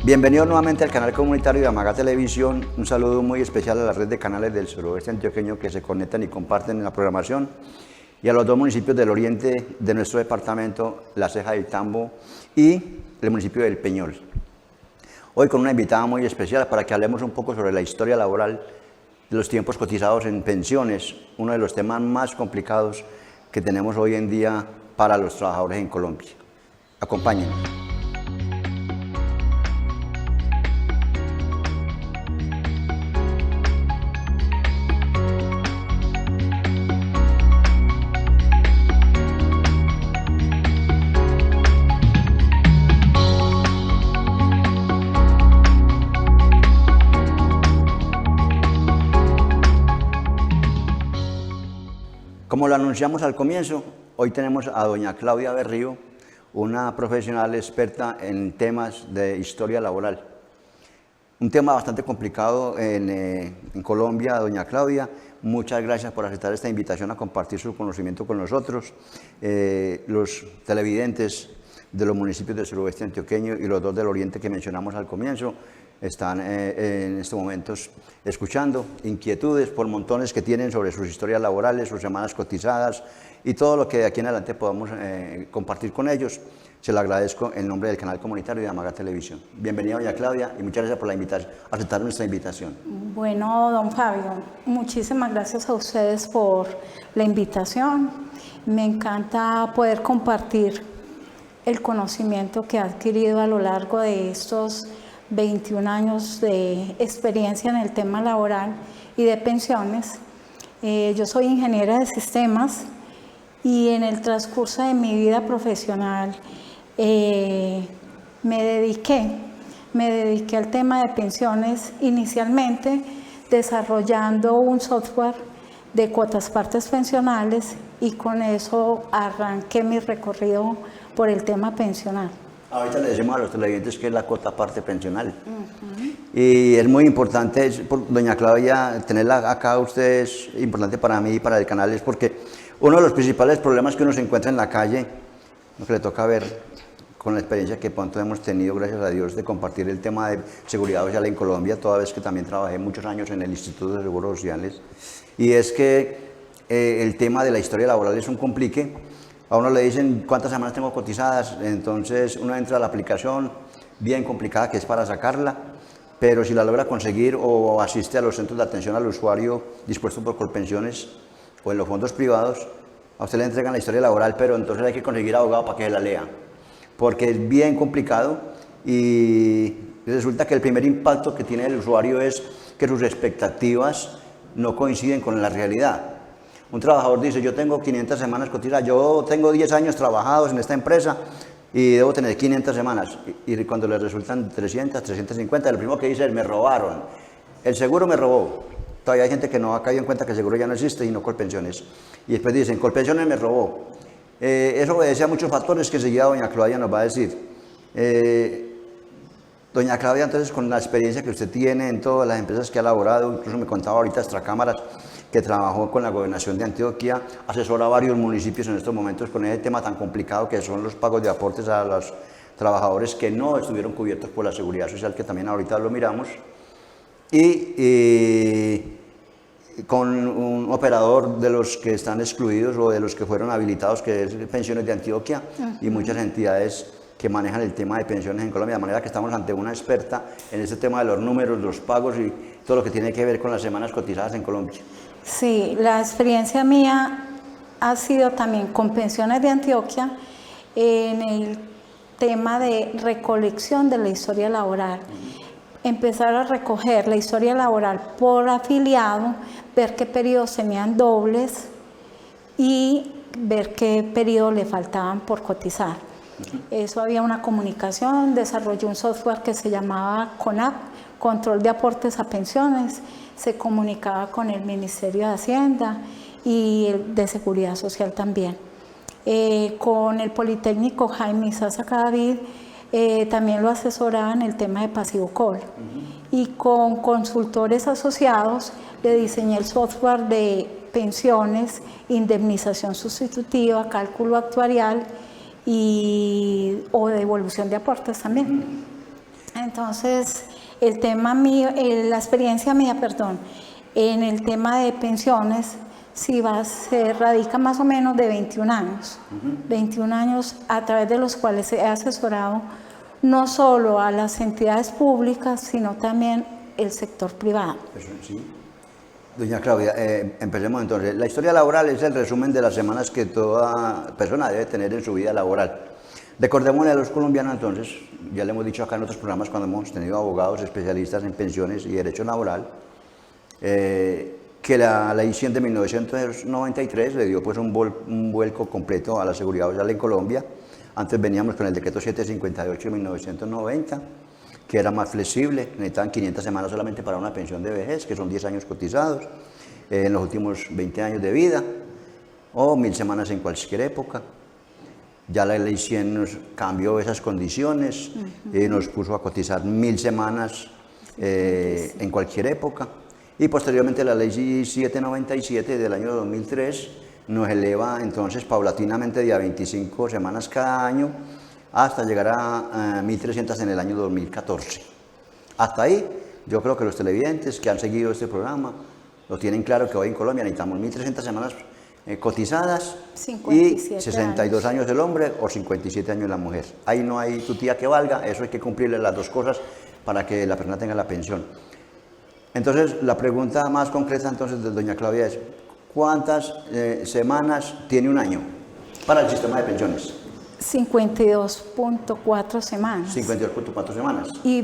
Bienvenidos nuevamente al canal comunitario de Amaga Televisión. Un saludo muy especial a la red de canales del suroeste antioqueño que se conectan y comparten la programación, y a los dos municipios del oriente de nuestro departamento, La Ceja del Tambo y el municipio del Peñol. Hoy con una invitada muy especial para que hablemos un poco sobre la historia laboral de los tiempos cotizados en pensiones, uno de los temas más complicados que tenemos hoy en día para los trabajadores en Colombia. Acompáñenos. Como lo anunciamos al comienzo, hoy tenemos a doña Claudia Berrío, una profesional experta en temas de historia laboral. Un tema bastante complicado en Colombia. Doña Claudia, muchas gracias por aceptar esta invitación a compartir su conocimiento con nosotros. Los televidentes de los municipios del suroeste antioqueño y los dos del oriente que mencionamos al comienzo están en estos momentos escuchando inquietudes por montones que tienen sobre sus historias laborales, sus semanas cotizadas y todo lo que de aquí en adelante podamos compartir con ellos. Se lo agradezco en nombre del canal comunitario de Amaga Televisión. Bienvenida, doña Claudia, y muchas gracias por la invitación, aceptar nuestra invitación. Bueno, don Fabio, muchísimas gracias a ustedes por la invitación. Me encanta poder compartir el conocimiento que he adquirido a lo largo de estos 21 años de experiencia en el tema laboral y de pensiones. Yo soy ingeniera de sistemas y en el transcurso de mi vida profesional me dediqué al tema de pensiones, inicialmente desarrollando un software de cuotas partes pensionales, y con eso arranqué mi recorrido por el tema pensional. Ahorita le decimos a los televidentes que es la cuota parte pensional. Y es muy importante, doña Claudia, tenerla acá usted es importante para mí y para el canal, es porque uno de los principales problemas que uno se encuentra en la calle, lo que le toca ver con la experiencia que pronto hemos tenido, gracias a Dios, de compartir el tema de seguridad social en Colombia, toda vez que también trabajé muchos años en el Instituto de Seguros Sociales, y es que el tema de la historia laboral es un complique. A uno le dicen cuántas semanas tengo cotizadas, entonces uno entra a la aplicación bien complicada que es para sacarla, pero si la logra conseguir o asiste a los centros de atención al usuario dispuestos por Colpensiones o en los fondos privados, a usted le entregan la historia laboral, pero entonces hay que conseguir abogado para que la lea, porque es bien complicado y resulta que el primer impacto que tiene el usuario es que sus expectativas no coinciden con la realidad. Un trabajador dice, yo tengo 500 semanas cotizadas, yo tengo 10 años trabajados en esta empresa y debo tener 500 semanas. Y cuando le resultan 300, 350, lo primero que dice es, me robaron. El seguro me robó. Todavía hay gente que no ha caído en cuenta que el seguro ya no existe y no Colpensiones. Y después dicen, Colpensiones me robó. Eso obedece a muchos factores que enseguida doña Claudia nos va a decir. Doña Claudia, entonces, con la experiencia que usted tiene en todas las empresas que ha laborado, incluso me contaba ahorita extra cámaras, que trabajó con la Gobernación de Antioquia, asesora a varios municipios en estos momentos con ese tema tan complicado que son los pagos de aportes a los trabajadores que no estuvieron cubiertos por la Seguridad Social, que también ahorita lo miramos, y con un operador de los que están excluidos o de los que fueron habilitados, que es Pensiones de Antioquia, y muchas entidades que manejan el tema de pensiones en Colombia, de manera que estamos ante una experta en este tema de los números, los pagos y todo lo que tiene que ver con las semanas cotizadas en Colombia. Sí, la experiencia mía ha sido también con Pensiones de Antioquia en el tema de recolección de la historia laboral. Empezar a recoger la historia laboral por afiliado, ver qué periodos tenían dobles y ver qué periodos le faltaban por cotizar. Eso había una comunicación, desarrollé un software que se llamaba CONAP, Control de Aportes a Pensiones, se comunicaba con el Ministerio de Hacienda y el de Seguridad Social también. Con el Politécnico Jaime Isaza Cadavid también lo asesoraba en el tema de pasivo call. Y con consultores asociados le diseñé el software de pensiones, indemnización sustitutiva, cálculo actuarial o devolución de aportes también. Entonces, el tema mío, la experiencia mía, perdón, en el tema de pensiones, sí se radica más o menos de 21 años. 21 años a través de los cuales he asesorado no solo a las entidades públicas, sino también el sector privado. Eso, sí. Doña Claudia, empecemos entonces. La historia laboral es el resumen de las semanas que toda persona debe tener en su vida laboral. Recordémosle a los colombianos entonces, ya le hemos dicho acá en otros programas cuando hemos tenido abogados especialistas en pensiones y derecho laboral, que la ley 100 de 1993 le dio pues un vuelco completo a la seguridad social en Colombia. Antes veníamos con el decreto 758 de 1990, que era más flexible, necesitaban 500 semanas solamente para una pensión de vejez, que son 10 años cotizados en los últimos 20 años de vida, o 1000 semanas en cualquier época. Ya la ley 100 nos cambió esas condiciones y nos puso a cotizar 1000 semanas en cualquier época. Y posteriormente la ley 797 del año 2003 nos eleva entonces paulatinamente de a 25 semanas cada año hasta llegar a 1300 en el año 2014. Hasta ahí, yo creo que los televidentes que han seguido este programa lo tienen claro, que hoy en Colombia necesitamos 1300 semanas cotizadas y 62 años el hombre o 57 años la mujer. Ahí no hay tutía que valga, eso hay que cumplirle las dos cosas para que la persona tenga la pensión. Entonces, la pregunta más concreta entonces de doña Claudia es, ¿cuántas semanas tiene un año para el sistema de pensiones? 52.4 semanas. 52.4 semanas. Y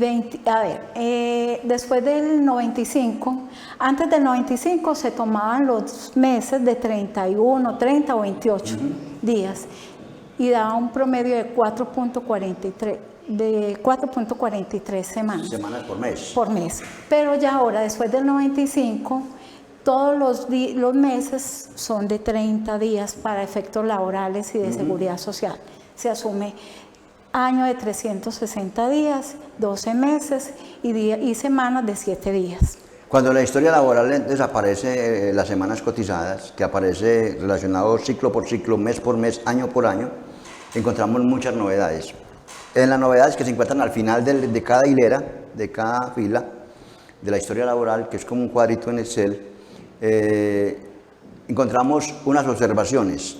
después del 95, antes del 95 se tomaban los meses de 31, 30 o 28 días y daba un promedio de 4.43 semanas. Semanas por mes. Por mes. Pero ya ahora, después del 95, todos los meses son de 30 días para efectos laborales y de seguridad social. Se asume año de 360 días, 12 meses y semanas de 7 días. Cuando la historia laboral desaparece las semanas cotizadas, que aparece relacionado ciclo por ciclo, mes por mes, año por año, encontramos muchas novedades. En las novedades que se encuentran al final de cada hilera, de cada fila de la historia laboral, que es como un cuadrito en Excel, encontramos unas observaciones.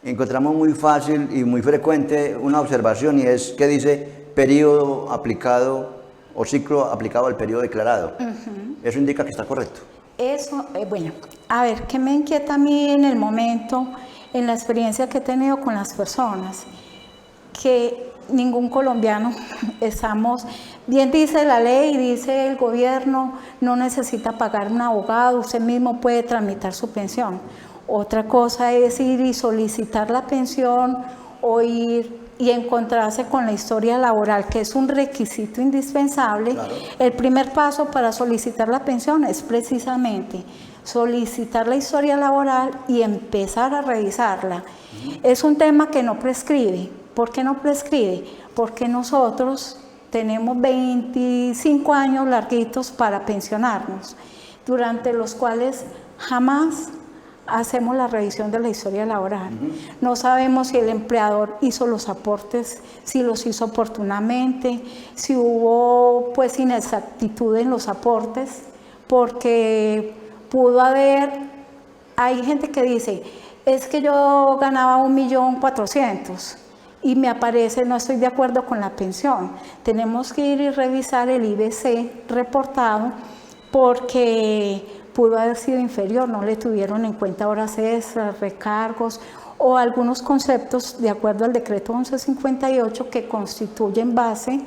Encontramos muy fácil y muy frecuente una observación y es que dice periodo aplicado o ciclo aplicado al periodo declarado. Eso indica que está correcto. Eso, bueno, a ver, ¿qué me inquieta a mí en el momento, en la experiencia que he tenido con las personas? Que ningún colombiano estamos, bien dice la ley, dice el gobierno, no necesita pagar un abogado, usted mismo puede tramitar su pensión. Otra cosa es ir y solicitar la pensión o ir y encontrarse con la historia laboral, que es un requisito indispensable. Claro. El primer paso para solicitar la pensión es precisamente solicitar la historia laboral y empezar a revisarla. Es un tema que no prescribe. ¿Por qué no prescribe? Porque nosotros tenemos 25 años larguitos para pensionarnos, durante los cuales jamás hacemos la revisión de la historia laboral. No sabemos si el empleador hizo los aportes, si los hizo oportunamente, si hubo pues inexactitud en los aportes, porque pudo haber, hay gente que dice, es que yo ganaba 1.400.000 y me aparece, no estoy de acuerdo con la pensión. Tenemos que ir y revisar el IBC reportado porque pudo haber sido inferior, no le tuvieron en cuenta horas extras, recargos o algunos conceptos de acuerdo al decreto 1158 que constituyen base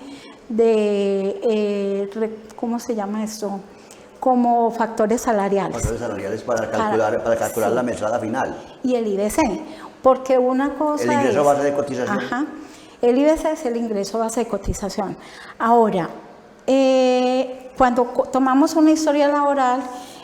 de, ¿cómo se llama esto? Como factores salariales. Factores salariales para calcular sí, la mesada final. Y el IBC, porque una cosa el ingreso base de cotización. Ajá, el IBC es el ingreso base de cotización. Ahora, cuando tomamos una historia laboral,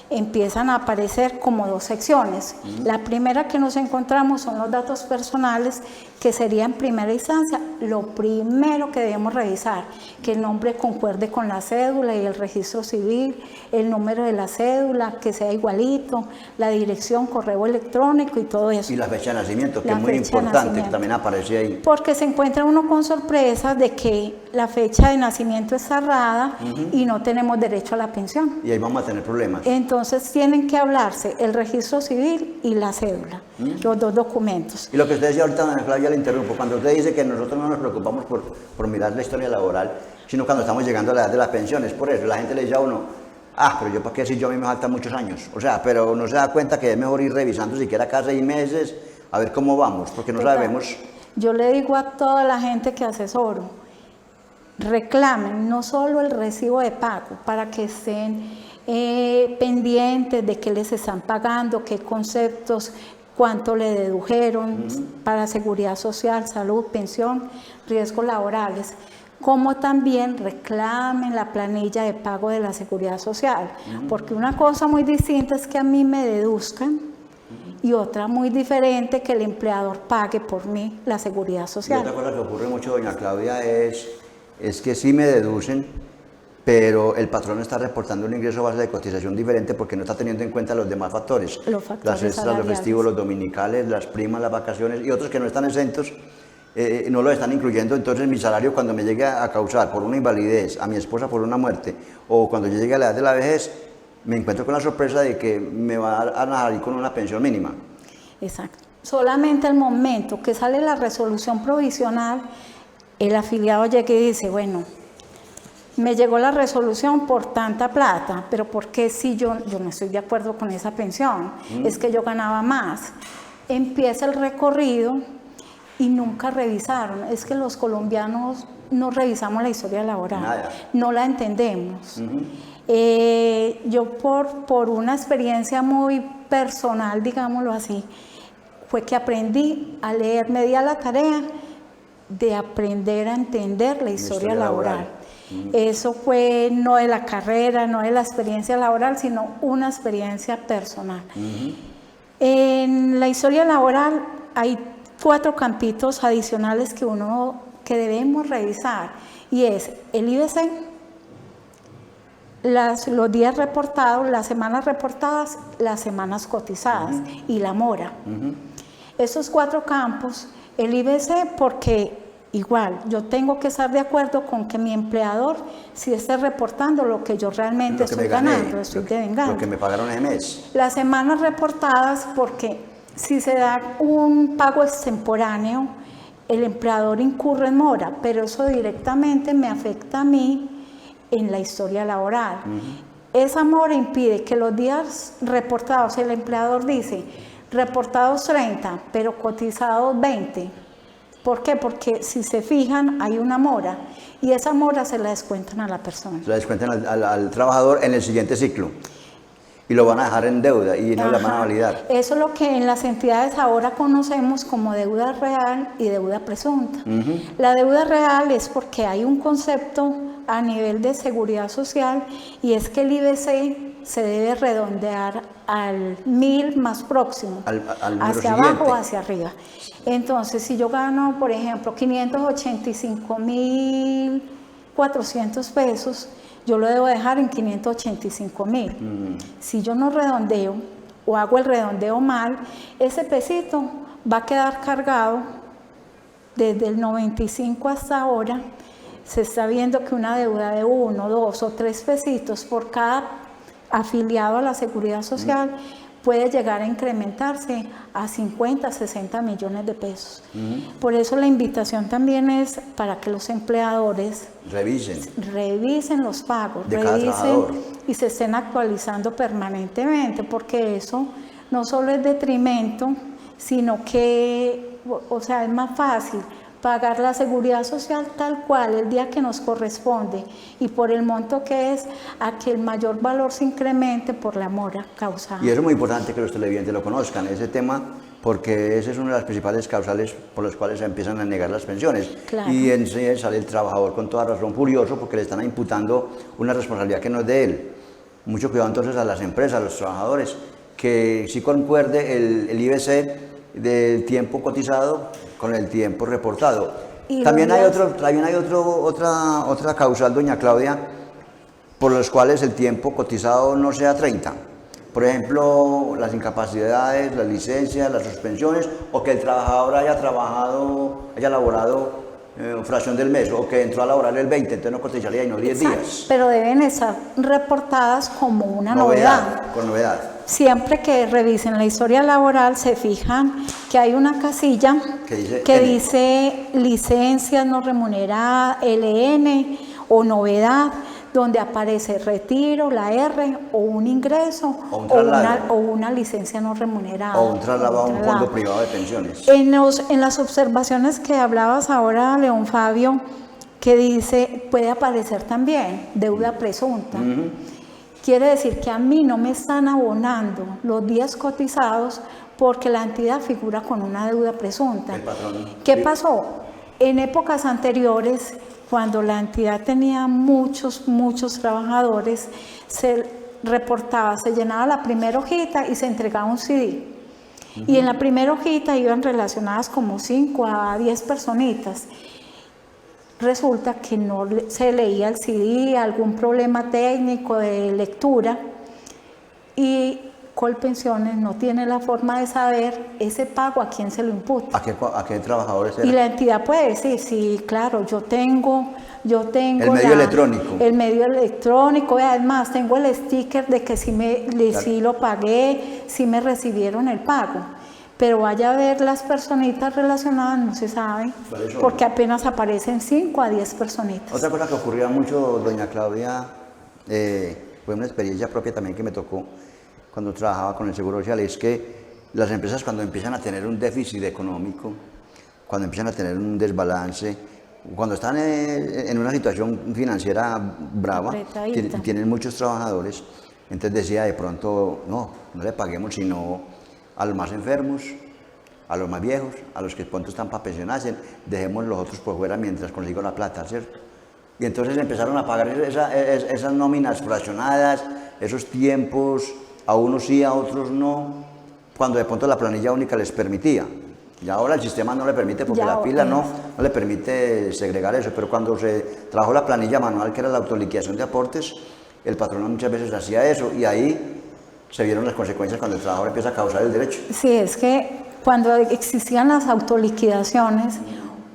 empiezan a aparecer como dos secciones. La primera que nos encontramos son los datos personales, que sería en primera instancia lo primero que debemos revisar, que el nombre concuerde con la cédula y el registro civil, el número de la cédula, que sea igualito, la dirección, correo electrónico y todo eso. Y la fecha de nacimiento, que es muy importante, que también aparece ahí. Porque se encuentra uno con sorpresas de que la fecha de nacimiento está errada y no tenemos derecho a la pensión. Y ahí vamos a tener problemas. Entonces tienen que hablarse el registro civil y la cédula, los dos documentos. Y lo que usted decía ahorita, doña Claudia, le interrumpo, cuando usted dice que nosotros no nos preocupamos por mirar la historia laboral, sino cuando estamos llegando a la edad de las pensiones, por eso la gente le dice a uno, pero yo para qué si yo a mí me faltan muchos años, o sea, pero no se da cuenta que es mejor ir revisando siquiera cada 6 meses, a ver cómo vamos, porque no sabemos. Yo le digo a toda la gente que asesoro, reclamen no solo el recibo de pago para que estén pendientes de qué les están pagando, qué conceptos, cuánto le dedujeron para seguridad social, salud, pensión, riesgos laborales, como también reclamen la planilla de pago de la seguridad social, porque una cosa muy distinta es que a mí me deduzcan y otra muy diferente que el empleador pague por mí la seguridad social. Y otra cosa que ocurre mucho, doña Claudia, es que sí me deducen, pero el patrón está reportando un ingreso base de cotización diferente porque no está teniendo en cuenta los demás factores. Las extras, los festivos, los dominicales, las primas, las vacaciones y otros que no están exentos, no lo están incluyendo. Entonces mi salario, cuando me llegue a causar por una invalidez, a mi esposa por una muerte, o cuando yo llegue a la edad de la vejez, me encuentro con la sorpresa de que me va a salir con una pensión mínima. Exacto. Solamente al momento que sale la resolución provisional, el afiliado llega y dice, bueno, me llegó la resolución por tanta plata, pero ¿por qué si yo no estoy de acuerdo con esa pensión? Es que yo ganaba más. Empieza el recorrido y nunca revisaron. Es que los colombianos no revisamos la historia laboral, no la entendemos. Yo por una experiencia muy personal, digámoslo así, fue que aprendí a leer, me di a la tarea de aprender a entender la historia laboral. Eso fue no de la carrera, no de la experiencia laboral, sino una experiencia personal. En la historia laboral hay 4 campitos adicionales que debemos revisar, y es el IBC, los días reportados, las semanas reportadas, las semanas cotizadas y la mora. Esos 4 campos, el IBC, porque igual yo tengo que estar de acuerdo con que mi empleador sí esté reportando lo que yo realmente estoy ganando, estoy devengando. Lo que me pagaron ese mes. Las semanas reportadas, porque si se da un pago extemporáneo, el empleador incurre en mora, pero eso directamente me afecta a mí en la historia laboral. Esa mora impide que los días reportados, el empleador dice, reportados 30, pero cotizados 20. ¿Por qué? Porque si se fijan, hay una mora, y esa mora se la descuentan a la persona. Se la descuentan al trabajador en el siguiente ciclo. Y lo van a dejar en deuda y no la van a validar. Eso es lo que en las entidades ahora conocemos como deuda real y deuda presunta. La deuda real es porque hay un concepto a nivel de seguridad social, y es que el IBC se debe redondear al 1000 más próximo, hacia abajo o hacia arriba. Entonces, si yo gano, por ejemplo, 585.400 pesos, yo lo debo dejar en 585.000. Si yo no redondeo o hago el redondeo mal, ese pesito va a quedar cargado desde el 95 hasta ahora. Se está viendo que una deuda de 1, 2 o 3 pesitos por cada afiliado a la seguridad social puede llegar a incrementarse a 50, 60 millones de pesos. Por eso la invitación también es para que los empleadores revisen los pagos, revisen y se estén actualizando permanentemente, porque eso no solo es detrimento, sino que, o sea, es más fácil pagar la seguridad social tal cual el día que nos corresponde y por el monto que es, a que el mayor valor se incremente por la mora causada. Y eso es muy importante que los televidentes lo conozcan, ese tema, porque esa es una de las principales causales por las cuales se empiezan a negar las pensiones. Claro. Y enseguida sale el trabajador con toda razón furioso porque le están imputando una responsabilidad que no es de él. Mucho cuidado entonces a las empresas, a los trabajadores, que sí concuerde el IBC del tiempo cotizado con el tiempo reportado. También hay otra causal, doña Claudia, por las cuales el tiempo cotizado no sea 30. Por ejemplo, las incapacidades, las licencias, las suspensiones, o que el trabajador haya laborado fracción del mes, o que entró a laborar el 20, entonces no cotizaría y no 10 Exacto, días. pero deben estar reportadas como una novedad. Con novedad. Siempre que revisen la historia laboral se fijan que hay una casilla que dice licencias no remuneradas, LN o novedad, donde aparece retiro, la R, o un ingreso, o una licencia no remunerada. O un traslado a un fondo privado de pensiones. En las observaciones que hablabas ahora, León Fabio, que dice, puede aparecer también deuda presunta. Quiere decir que a mí no me están abonando los días cotizados porque la entidad figura con una deuda presunta. El patrón. ¿Qué pasó? En épocas anteriores, cuando la entidad tenía muchos trabajadores, se reportaba, se llenaba la primera hojita y se entregaba un CD. Y en la primera hojita iban relacionadas como 5 a 10 personitas. Resulta que no se leía el CD, algún problema técnico de lectura, y Colpensiones no tiene la forma de saber ese pago a quién se lo imputa. ¿A qué trabajadores era? Y la entidad puede decir, sí, claro, yo tengo el medio electrónico. El medio electrónico, y además tengo el sticker de que sí lo pagué, sí me recibieron el pago. Pero vaya a ver las personitas relacionadas, no se sabe, porque apenas aparecen 5 a 10 personitas. Otra cosa que ocurría mucho, doña Claudia, fue una experiencia propia también que me tocó cuando trabajaba con el Seguro Social, es que las empresas cuando empiezan a tener un déficit económico, cuando empiezan a tener un desbalance, cuando están en una situación financiera brava, tienen muchos trabajadores, entonces decía de pronto, no le paguemos sino a los más enfermos, a los más viejos, a los que pronto están para pensionarse, dejemos los otros por fuera mientras consigo la plata, ¿cierto? Y entonces empezaron a pagar esas nóminas fraccionadas, esos tiempos, a unos sí, a otros no, cuando de pronto la planilla única les permitía. Y ahora el sistema no le permite porque la pila no le permite segregar eso, pero cuando se trabajó la planilla manual, que era la autoliquidación de aportes, el patrono muchas veces hacía eso y ahí se vieron las consecuencias cuando el trabajador empieza a causar el derecho. Sí, es que cuando existían las autoliquidaciones,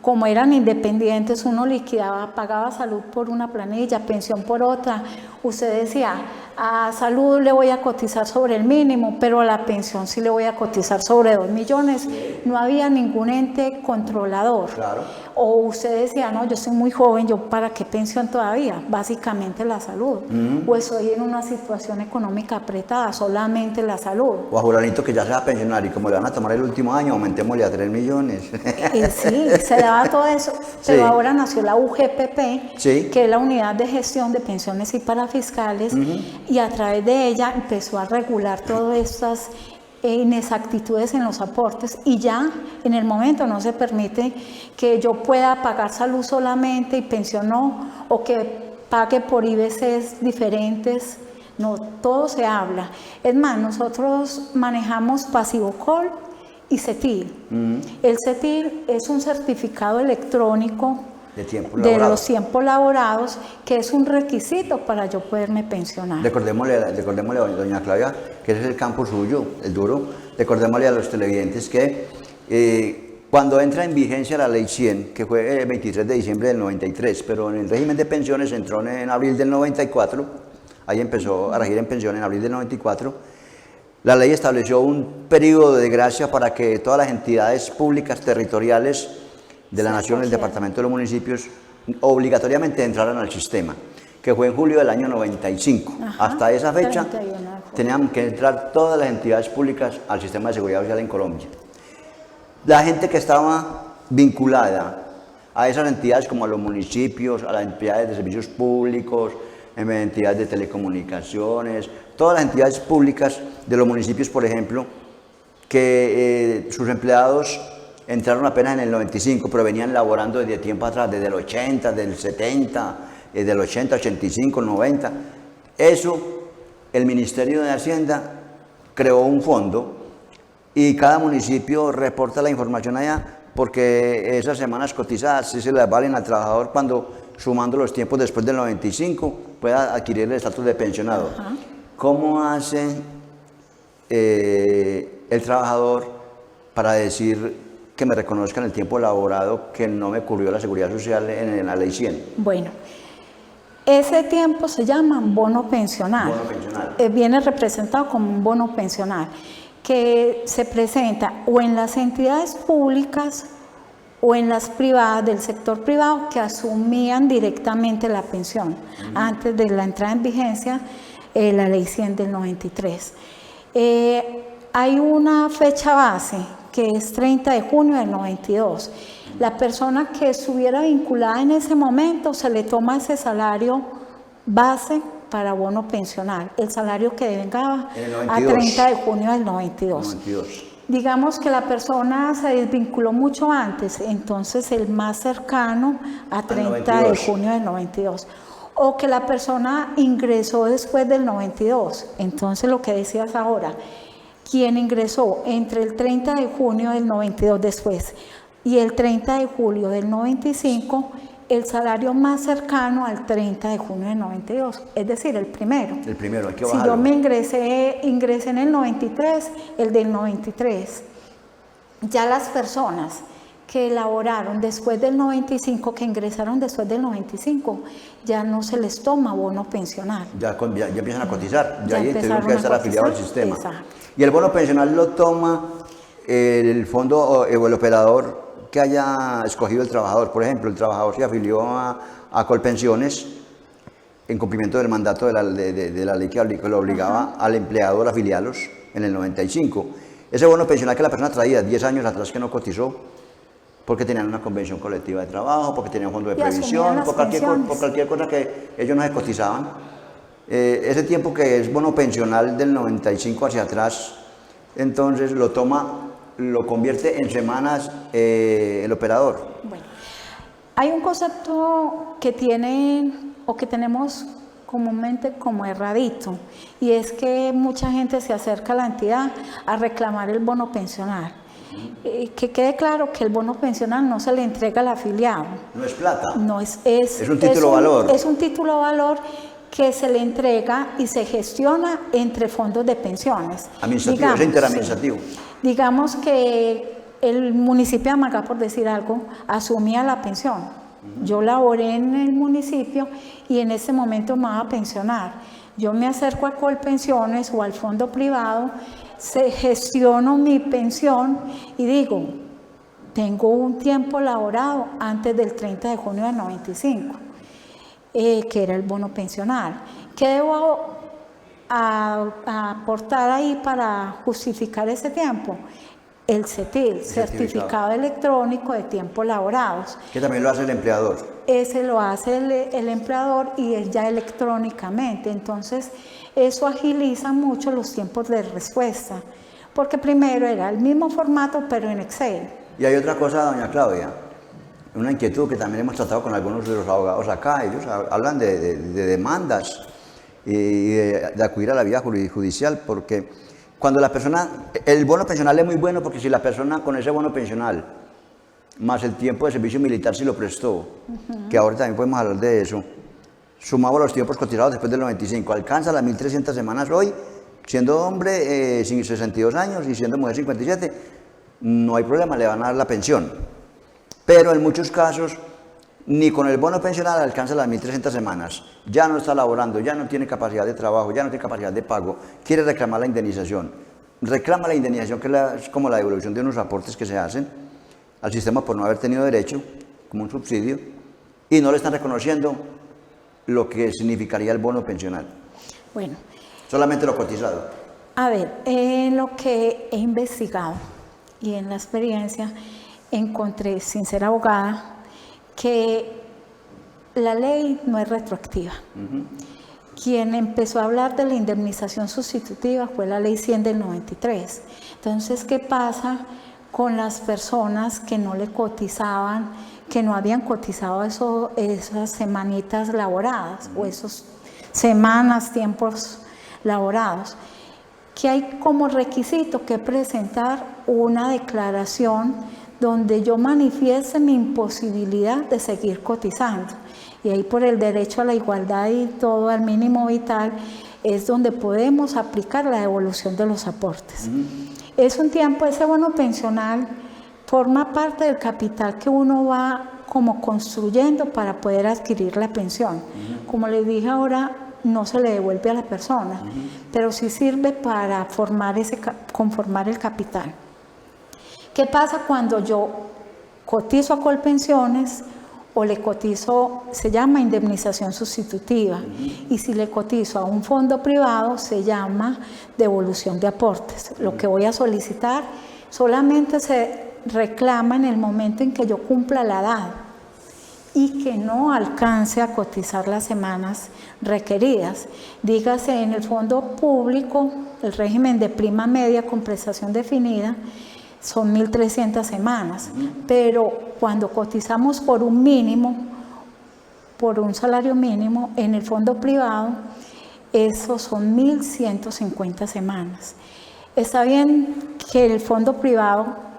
como eran independientes, uno liquidaba, pagaba salud por una planilla, pensión por otra. Usted decía, a salud le voy a cotizar sobre el mínimo, pero a la pensión sí le voy a cotizar sobre 2 millones. No había ningún ente controlador. Claro. O usted decía, no, yo soy muy joven, ¿yo para qué pensión todavía? Básicamente la salud. O estoy en una situación económica apretada, solamente la salud. O a Juranito que ya se va a pensionar y como le van a tomar el último año, aumentémosle a 3 millones. Sí, se daba todo eso, pero ahora nació la UGPP, que es la Unidad de Gestión de Pensiones y Parafiscales, y a través de ella empezó a regular todas estas inexactitudes en los aportes, y ya en el momento no se permite que yo pueda pagar salud solamente y pensión no, o que pague por IBCs diferentes. No, todo se habla. Es más, nosotros manejamos Pasivocol y CETIL. El CETIL es un certificado electrónico de los tiempos laborados, que es un requisito para yo poderme pensionar. Recordémosle a doña Claudia, que ese es el campo suyo, el duro. Recordémosle a los televidentes que cuando entra en vigencia la Ley 100, que fue el 23 de diciembre del 93, pero en el régimen de pensiones entró en abril del 94, ahí empezó a regir en pensiones en abril del 94, la ley estableció un periodo de gracia para que todas las entidades públicas territoriales de la nación, el departamento de los municipios, obligatoriamente entraran al sistema, que fue en julio del año 95. Hasta esa fecha tenían que entrar todas las entidades públicas al sistema de seguridad social en Colombia. La gente que estaba vinculada a esas entidades, como a los municipios, a las entidades de servicios públicos, entidades de telecomunicaciones, todas las entidades públicas de los municipios, por ejemplo, que sus empleados entraron apenas en el 95, pero venían laborando desde tiempo atrás, desde el 80, del 70, del 80, 85, 90. Eso, el Ministerio de Hacienda creó un fondo y cada municipio reporta la información allá, porque esas semanas cotizadas sí se las valen al trabajador cuando, sumando los tiempos después del 95, pueda adquirir el estatus de pensionado. ¿Cómo hace el trabajador para decir que me reconozcan el tiempo laborado que no me cubrió la seguridad social en la ley 100. Bueno, ese tiempo se llama bono pensional. Bono pensional. Viene representado como un bono pensional que se presenta o en las entidades públicas o en las privadas del sector privado que asumían directamente la pensión antes de la entrada en vigencia la ley 100 del 93. Hay una fecha base que es 30 de junio del 92. La persona que estuviera vinculada en ese momento se le toma ese salario base para bono pensional, el salario que devengaba a 30 de junio del 92. Digamos que la persona se desvinculó mucho antes, entonces el más cercano a 30 de junio del 92. O que la persona ingresó después del 92, entonces lo que decías ahora, quien ingresó entre el 30 de junio del 92 después y el 30 de julio del 95, el salario más cercano al 30 de junio del 92, es decir, el primero. El primero, hay que Si bajarlo. yo me ingresé en el 93, el del 93. Ya las personas que elaboraron después del 95, que ingresaron después del 95, ya no se les toma bono pensional. Ya empiezan a cotizar, ya ahí empezaron tuvieron que estar a afiliados al cotizar, sistema. exacto. Y el bono pensional lo toma el fondo o el operador que haya escogido el trabajador. Por ejemplo, el trabajador se afilió a Colpensiones en cumplimiento del mandato de la ley que lo obligaba al empleador a afiliarlos en el 95. Ese bono pensional que la persona traía 10 años atrás que no cotizó, porque tenían una convención colectiva de trabajo, porque tenían un fondo de previsión, por cualquier cosa que ellos no se cotizaban. Ese tiempo que es bono pensional del 95 hacia atrás, entonces lo convierte en semanas el operador. Bueno, hay un concepto que tenemos comúnmente como erradito, y es que mucha gente se acerca a la entidad a reclamar el bono pensional. Que quede claro que el bono pensional no se le entrega al afiliado. No es plata. No es un título valor. Es un título valor que se le entrega y se gestiona entre fondos de pensiones. Administrativo, es interadministrativo. Sí. Digamos que el municipio de Amagá, por decir algo, asumía la pensión. Yo laboré en el municipio y en ese momento me iba a pensionar. Yo me acerco a Colpensiones o al fondo privado, gestiono mi pensión y digo, tengo un tiempo laborado antes del 30 de junio del 95, que era el bono pensional. ¿Qué debo aportar ahí para justificar ese tiempo? El CETIL, Certificado Electrónico de Tiempos Laborados. Que también lo hace el empleador. Ese lo hace el empleador y es ya electrónicamente. Entonces, eso agiliza mucho los tiempos de respuesta. Porque primero era el mismo formato, pero en Excel. Y hay otra cosa, doña Claudia, una inquietud que también hemos tratado con algunos de los abogados acá. Ellos hablan de demandas y de acudir a la vía judicial, porque cuando la persona, el bono pensional es muy bueno porque si la persona con ese bono pensional, más el tiempo de servicio militar si lo prestó, que ahora también podemos hablar de eso, sumamos los tiempos cotizados después del 95, alcanza las 1.300 semanas hoy, siendo hombre 62 años y siendo mujer 57, no hay problema, le van a dar la pensión. Pero en muchos casos, ni con el bono pensional alcanza las 1.300 semanas, ya no está laborando, ya no tiene capacidad de trabajo, ya no tiene capacidad de pago, quiere reclamar la indemnización. Reclama la indemnización, que es como la devolución de unos aportes que se hacen al sistema por no haber tenido derecho, como un subsidio, y no le están reconociendo lo que significaría el bono pensional. Bueno. Solamente lo cotizado. A ver, en lo que he investigado y en la experiencia encontré, sin ser abogada, que la ley no es retroactiva. Quien empezó a hablar de la indemnización sustitutiva fue la ley 100 del 93. Entonces, ¿qué pasa con las personas que no le cotizaban, que no habían cotizado esas semanitas laboradas o esas semanas, tiempos laborados? Que hay como requisito que presentar una declaración donde yo manifieste mi imposibilidad de seguir cotizando. Y ahí por el derecho a la igualdad y todo al mínimo vital es donde podemos aplicar la devolución de los aportes. Es un tiempo, ese bono pensional forma parte del capital que uno va como construyendo para poder adquirir la pensión. Como les dije ahora, no se le devuelve a la persona, pero sí sirve para conformar el capital. ¿Qué pasa cuando yo cotizo a Colpensiones o le cotizo? Se llama indemnización sustitutiva, y si le cotizo a un fondo privado se llama devolución de aportes. Lo que voy a solicitar solamente se reclama en el momento en que yo cumpla la edad y que no alcance a cotizar las semanas requeridas. Dígase, en el fondo público, el régimen de prima media con prestación definida son 1.300 semanas, pero cuando cotizamos por un mínimo, por un salario mínimo, en el fondo privado, esos son 1.150 semanas. Está bien que el fondo privado,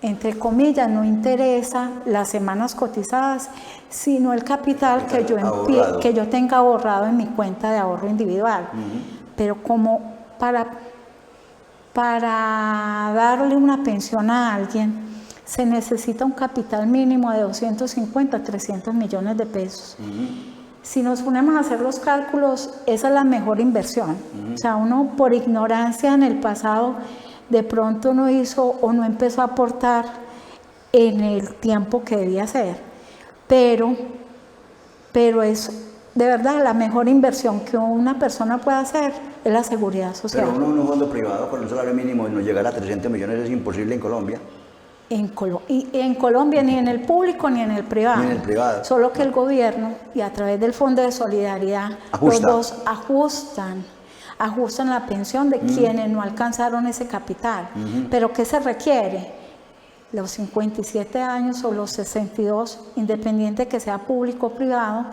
entre comillas, no interesa las semanas cotizadas, sino el capital que yo tenga ahorrado en mi cuenta de ahorro individual. Pero como para darle una pensión a alguien, se necesita un capital mínimo de 250 a 300 millones de pesos. Si nos ponemos a hacer los cálculos, esa es la mejor inversión. O sea, uno por ignorancia en el pasado de pronto no hizo o no empezó a aportar en el tiempo que debía hacer, pero es de verdad la mejor inversión que una persona puede hacer es la seguridad social. Pero uno en un fondo privado con un salario mínimo y no llegar a 300 millones es imposible en Colombia. En Colombia ni en el público ni en el privado. Ni en el privado. Solo que el gobierno, y a través del Fondo de Solidaridad, los dos ajustan la pensión de quienes no alcanzaron ese capital. Pero ¿qué se requiere? Los 57 años o los 62, independiente que sea público o privado,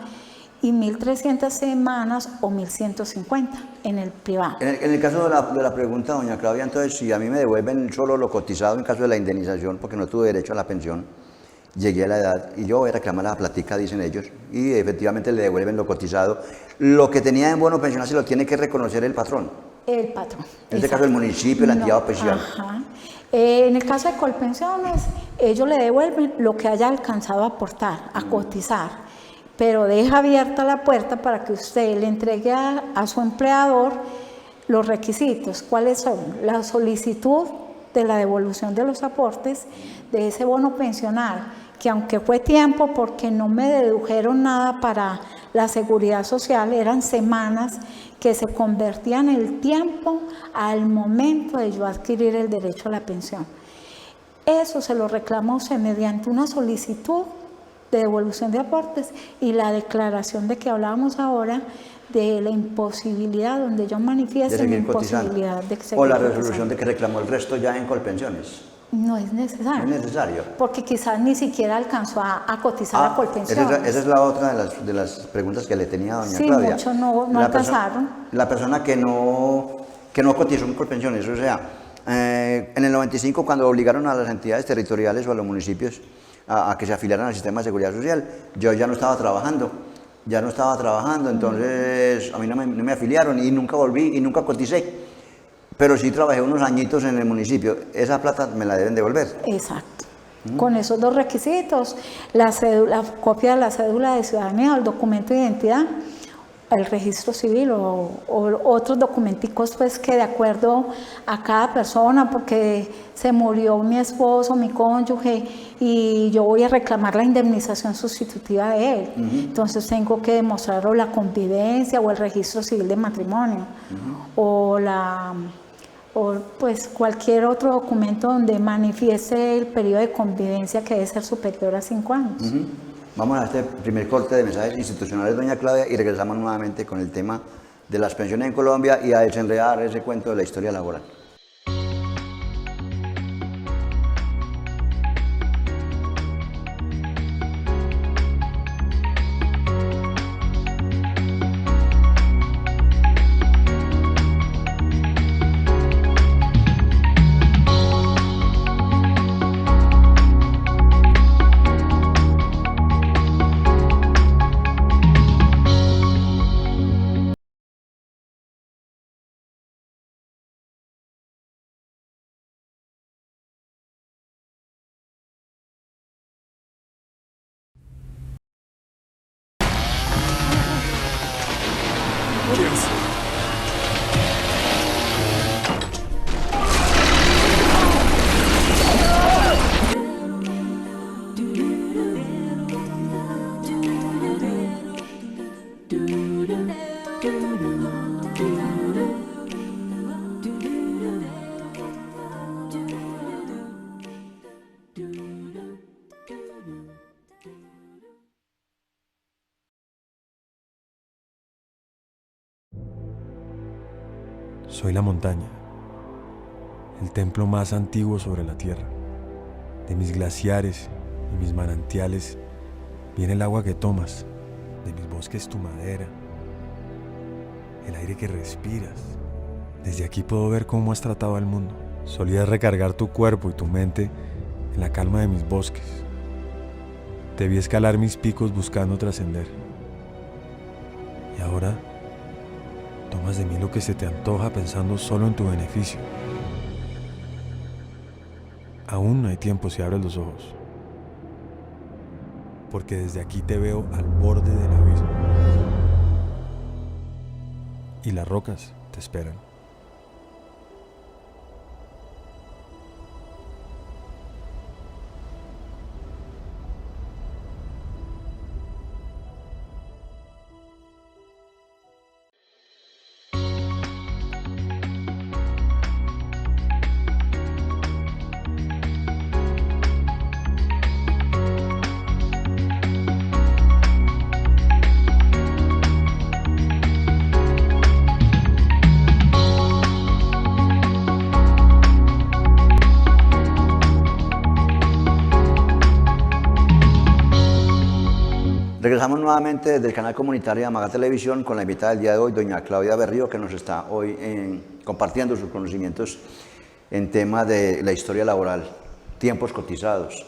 y 1.300 semanas o 1.150 en el privado. En el caso de la pregunta, doña Claudia, entonces, si a mí me devuelven solo lo cotizado en caso de la indemnización, porque no tuve derecho a la pensión, llegué a la edad y yo voy a reclamar la platica, dicen ellos, y efectivamente le devuelven lo cotizado. Lo que tenía en bono pensional se lo tiene que reconocer el patrón. El patrón. En este caso el municipio, la entidad especial. En el caso de Colpensiones, ellos le devuelven lo que haya alcanzado a aportar, a cotizar, pero deja abierta la puerta para que usted le entregue a su empleador los requisitos. ¿Cuáles son? La solicitud de la devolución de los aportes de ese bono pensional, que aunque fue tiempo porque no me dedujeron nada para la seguridad social, eran semanas que se convertían en el tiempo al momento de yo adquirir el derecho a la pensión. Eso se lo reclama usted mediante una solicitud de devolución de aportes y la declaración de que hablábamos ahora de la imposibilidad, donde yo manifieste mi imposibilidad de seguir o la resolución de que reclamó el resto ya en Colpensiones. No es necesario. No es necesario. Porque quizás ni siquiera alcanzó a cotizar a Colpensiones. Esa es la otra de las preguntas que le tenía a doña Claudia. Sí, muchos no alcanzaron. La persona que no cotizó en Colpensiones, o sea, en el 95 cuando obligaron a las entidades territoriales o a los municipios a que se afiliaran al sistema de seguridad social, yo ya no estaba trabajando, entonces a mí no me afiliaron y nunca volví y nunca coticé, pero sí trabajé unos añitos en el municipio, esa plata me la deben devolver. Exacto. Con esos dos requisitos, la copia de la cédula de ciudadanía, el documento de identidad, el registro civil o otros documenticos, pues, que de acuerdo a cada persona, porque se murió mi esposo, mi cónyuge, y yo voy a reclamar la indemnización sustitutiva de él. Entonces tengo que demostrar o la convivencia o el registro civil de matrimonio o pues cualquier otro documento donde manifieste el periodo de convivencia, que debe ser superior a 5 años. Vamos a este primer corte de mensajes institucionales, doña Claudia, y regresamos nuevamente con el tema de las pensiones en Colombia y a desenredar ese cuento de la historia laboral. Williams. Soy la montaña, el templo más antiguo sobre la tierra. De mis glaciares y mis manantiales viene el agua que tomas, de mis bosques tu madera, el aire que respiras. Desde aquí puedo ver cómo has tratado al mundo. Solías recargar tu cuerpo y tu mente en la calma de mis bosques. Te vi escalar mis picos buscando trascender. Y ahora tomas de mí lo que se te antoja pensando solo en tu beneficio. Aún hay tiempo si abres los ojos, porque desde aquí te veo al borde del abismo y las rocas te esperan. Regresamos nuevamente desde el canal comunitario de Amaga Televisión con la invitada del día de hoy, doña Claudia Berrío, que nos está hoy compartiendo sus conocimientos en tema de la historia laboral, tiempos cotizados,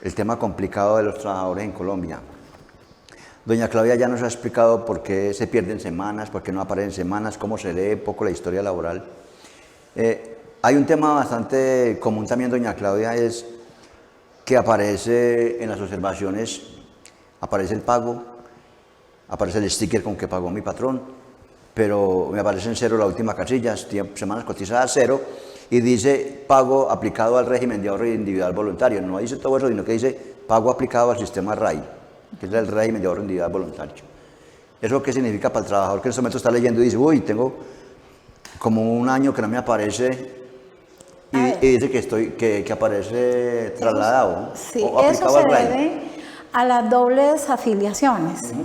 el tema complicado de los trabajadores en Colombia. Doña Claudia ya nos ha explicado por qué se pierden semanas, por qué no aparecen semanas, cómo se lee un poco la historia laboral. Hay un tema bastante común también, doña Claudia, es que aparece en las observaciones, aparece el pago, aparece el sticker con que pagó mi patrón, pero me aparece en cero la última casilla, semanas cotizadas cero, y dice pago aplicado al régimen de ahorro individual voluntario. No dice todo eso, sino que dice pago aplicado al sistema RAI, que es el régimen de ahorro individual voluntario. ¿Eso qué significa para el trabajador que en este momento está leyendo y dice, uy, tengo como un año que no me aparece, y dice que aparece trasladado, sí, o aplicado eso al se RAI? debe a las dobles afiliaciones,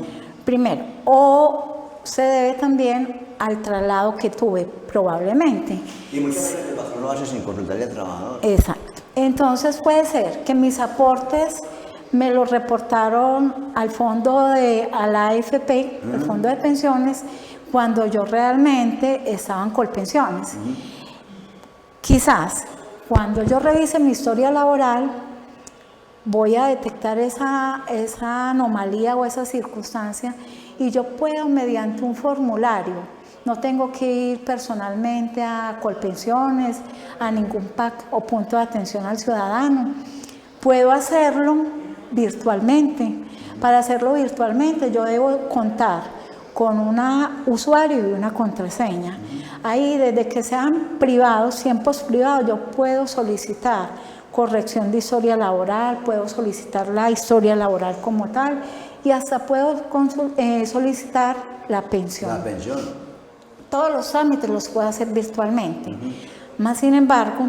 primero, o se debe también al traslado que tuve, probablemente. Y muchas veces el patrón lo hace sin consultarle al trabajador. Exacto. Entonces puede ser que mis aportes me los reportaron al fondo a la AFP, el fondo de pensiones, cuando yo realmente estaba en Colpensiones. Quizás cuando yo revise mi historia laboral, voy a detectar esa anomalía o esa circunstancia y yo puedo, mediante un formulario, no tengo que ir personalmente a Colpensiones, a ningún PAC o punto de atención al ciudadano, puedo hacerlo virtualmente. Para hacerlo virtualmente yo debo contar con un usuario y una contraseña. Ahí, desde que sean privados, tiempos privados, yo puedo solicitar corrección de historia laboral, puedo solicitar la historia laboral como tal y hasta puedo solicitar la pensión. La pensión. Todos los trámites los puedo hacer virtualmente. Más sin embargo,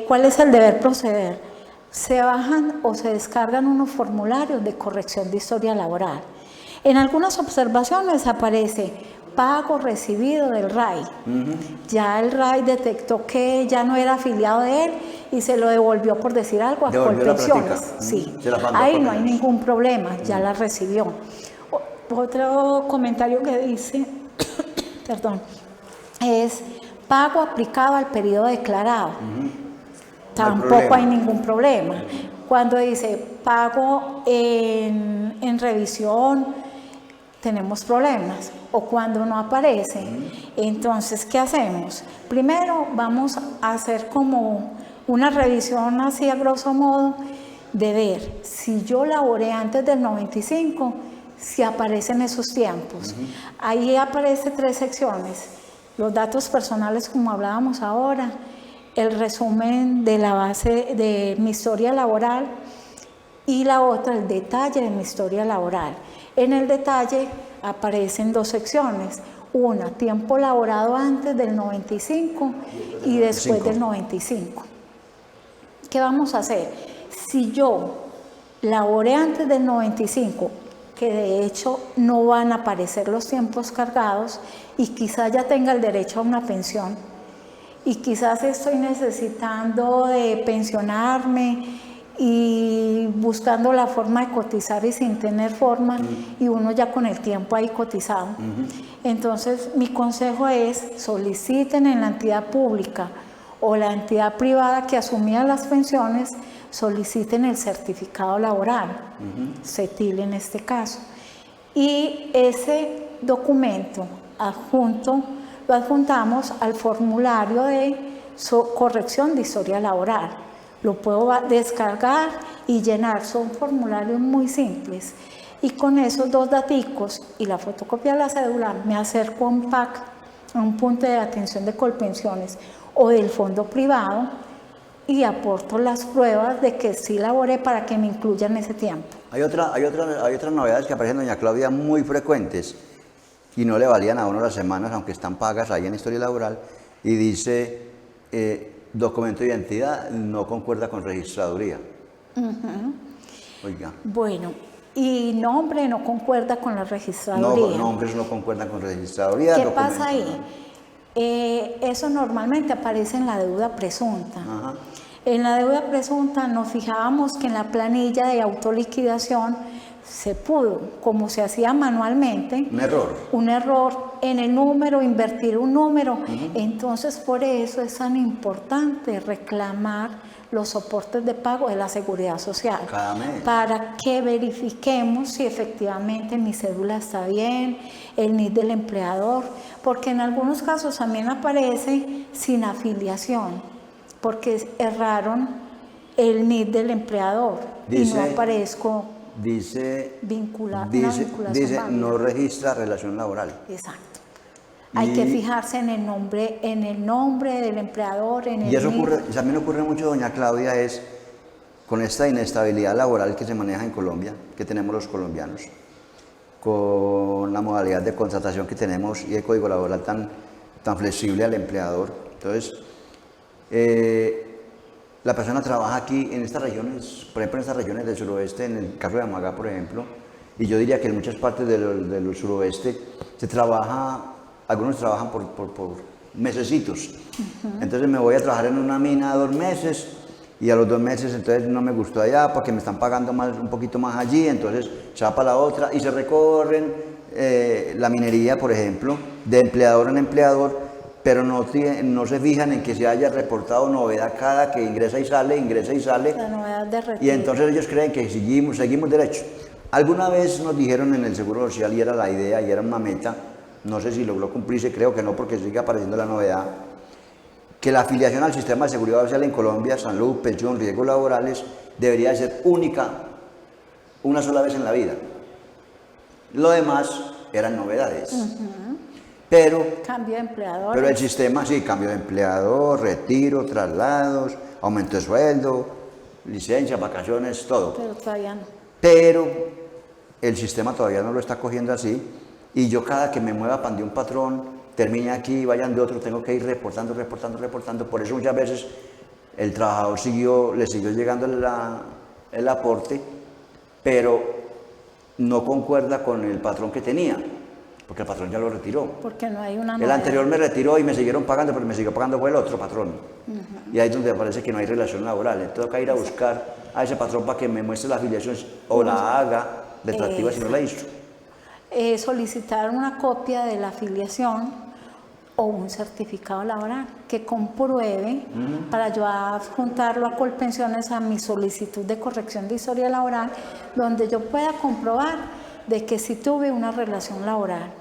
¿cuál es el deber proceder? Se bajan o se descargan unos formularios de corrección de historia laboral. En algunas observaciones aparece pago recibido del RAI. Ya el RAI detectó que ya no era afiliado de él y se lo devolvió, por decir algo, a Colpensiones. Sí. Ahí no hay ningún problema, ya la recibió. Otro comentario que dice, perdón, es pago aplicado al periodo declarado. Tampoco hay ningún problema. Cuando dice pago en revisión, tenemos problemas. O cuando no aparece, entonces, ¿qué hacemos? Primero vamos a hacer como una revisión así a grosso modo de ver si yo laboré antes del 95, si aparecen esos tiempos. Ahí aparece 3 secciones: los datos personales, como hablábamos ahora, el resumen de la base de mi historia laboral, y la otra, el detalle de mi historia laboral. En el detalle aparecen 2 secciones: una, tiempo laborado antes del 95 y después del 95. ¿Qué vamos a hacer? Si yo laboré antes del 95, que de hecho no van a aparecer los tiempos cargados, y quizás ya tenga el derecho a una pensión, y quizás estoy necesitando de pensionarme y buscando la forma de cotizar y sin tener forma, y uno ya con el tiempo ahí cotizado. Entonces mi consejo es: soliciten en la entidad pública o la entidad privada que asumía las pensiones, soliciten el certificado laboral, CETIL en este caso, y ese documento lo adjuntamos al formulario de corrección de historia laboral. Lo puedo descargar y llenar, son formularios muy simples, y con esos 2 daticos y la fotocopia de la cédula me acerco a un PAC, a un punto de atención de Colpensiones o del fondo privado, y aporto las pruebas de que sí laboré para que me incluyan ese tiempo. Hay otras novedades que aparecen, doña Claudia, muy frecuentes, y no le valían a uno las semanas, aunque están pagas ahí en historia laboral, y dice documento de identidad no concuerda con registraduría. Oiga. Bueno, y nombre no concuerda con la registraduría. No, nombres no concuerdan con registraduría. ¿Qué pasa ahí? Eso normalmente aparece en la deuda presunta. Ajá. En la deuda presunta nos fijábamos que en la planilla de autoliquidación se pudo, como se hacía manualmente, un error en el número, invertir un número. Entonces, por eso es tan importante reclamar los soportes de pago de la Seguridad Social, cada mes, para que verifiquemos si efectivamente mi cédula está bien, el NID del empleador, porque en algunos casos también aparece sin afiliación, porque erraron el NID del empleador y no aparezco vinculado. Dice no registra relación laboral. Exacto. Hay que fijarse en el nombre del empleador, en el Y eso NID. también ocurre mucho, doña Claudia, es con esta inestabilidad laboral que se maneja en Colombia, que tenemos los colombianos, con la modalidad de contratación que tenemos y el código laboral tan flexible al empleador. Entonces, la persona trabaja aquí en estas regiones, por ejemplo en estas regiones del suroeste, en el caso de Amagá, por ejemplo, y yo diría que en muchas partes del suroeste se trabaja, algunos trabajan por mesecitos. Entonces me voy a trabajar en una mina 2 meses, y a los 2 meses entonces no me gustó allá porque me están pagando un poquito más allí, entonces se va para la otra y se recorren la minería, por ejemplo, de empleador en empleador, pero no se fijan en que se haya reportado novedad cada que ingresa y sale. La novedad de retiro. Y entonces ellos creen que seguimos derecho. Alguna vez nos dijeron en el Seguro Social, y era la idea, y era una meta, no sé si logró cumplirse, creo que no, porque sigue apareciendo la novedad, que la afiliación al sistema de seguridad social en Colombia, salud, pensión, riesgos laborales, debería ser única, una sola vez en la vida. Lo demás eran novedades. Pero cambio de empleador. Pero el sistema, sí, cambio de empleador, retiro, traslados, aumento de sueldo, licencias, vacaciones, todo. Pero todavía no. Pero el sistema todavía no lo está cogiendo así, y yo cada que me mueva pan de un patrón, termine aquí y vayan de otro, tengo que ir reportando. Por eso muchas veces el trabajador le siguió llegando el aporte, pero no concuerda con el patrón que tenía, porque el patrón ya lo retiró. Porque no hay una El novedad. anterior me retiró y me siguieron pagando, pero me siguió pagando fue el otro patrón. Y ahí es donde aparece que no hay relación laboral. Entonces toca ir a buscar a ese patrón para que me muestre la afiliación o la haga retroactiva si no la hizo. Solicitar una copia de la afiliación o un certificado laboral que compruebe, para yo adjuntarlo a Colpensiones a mi solicitud de corrección de historia laboral, donde yo pueda comprobar de que sí tuve una relación laboral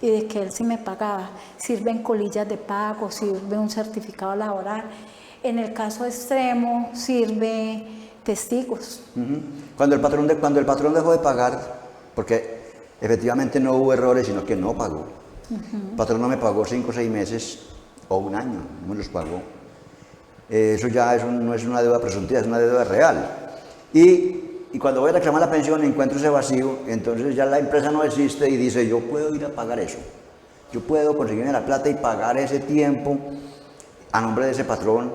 y de que él sí me pagaba. Sirven colillas de pago, sirve un certificado laboral. En el caso extremo sirve testigos. Cuando el patrón dejó de pagar, porque efectivamente no hubo errores, sino que no pagó. El patrón no me pagó 5 o 6 meses o un año, no me los pagó. Eso ya no es una deuda presuntiva, es una deuda real. Y cuando voy a reclamar la pensión encuentro ese vacío, entonces ya la empresa no existe y dice, yo puedo ir a pagar eso. Yo puedo conseguirme la plata y pagar ese tiempo a nombre de ese patrón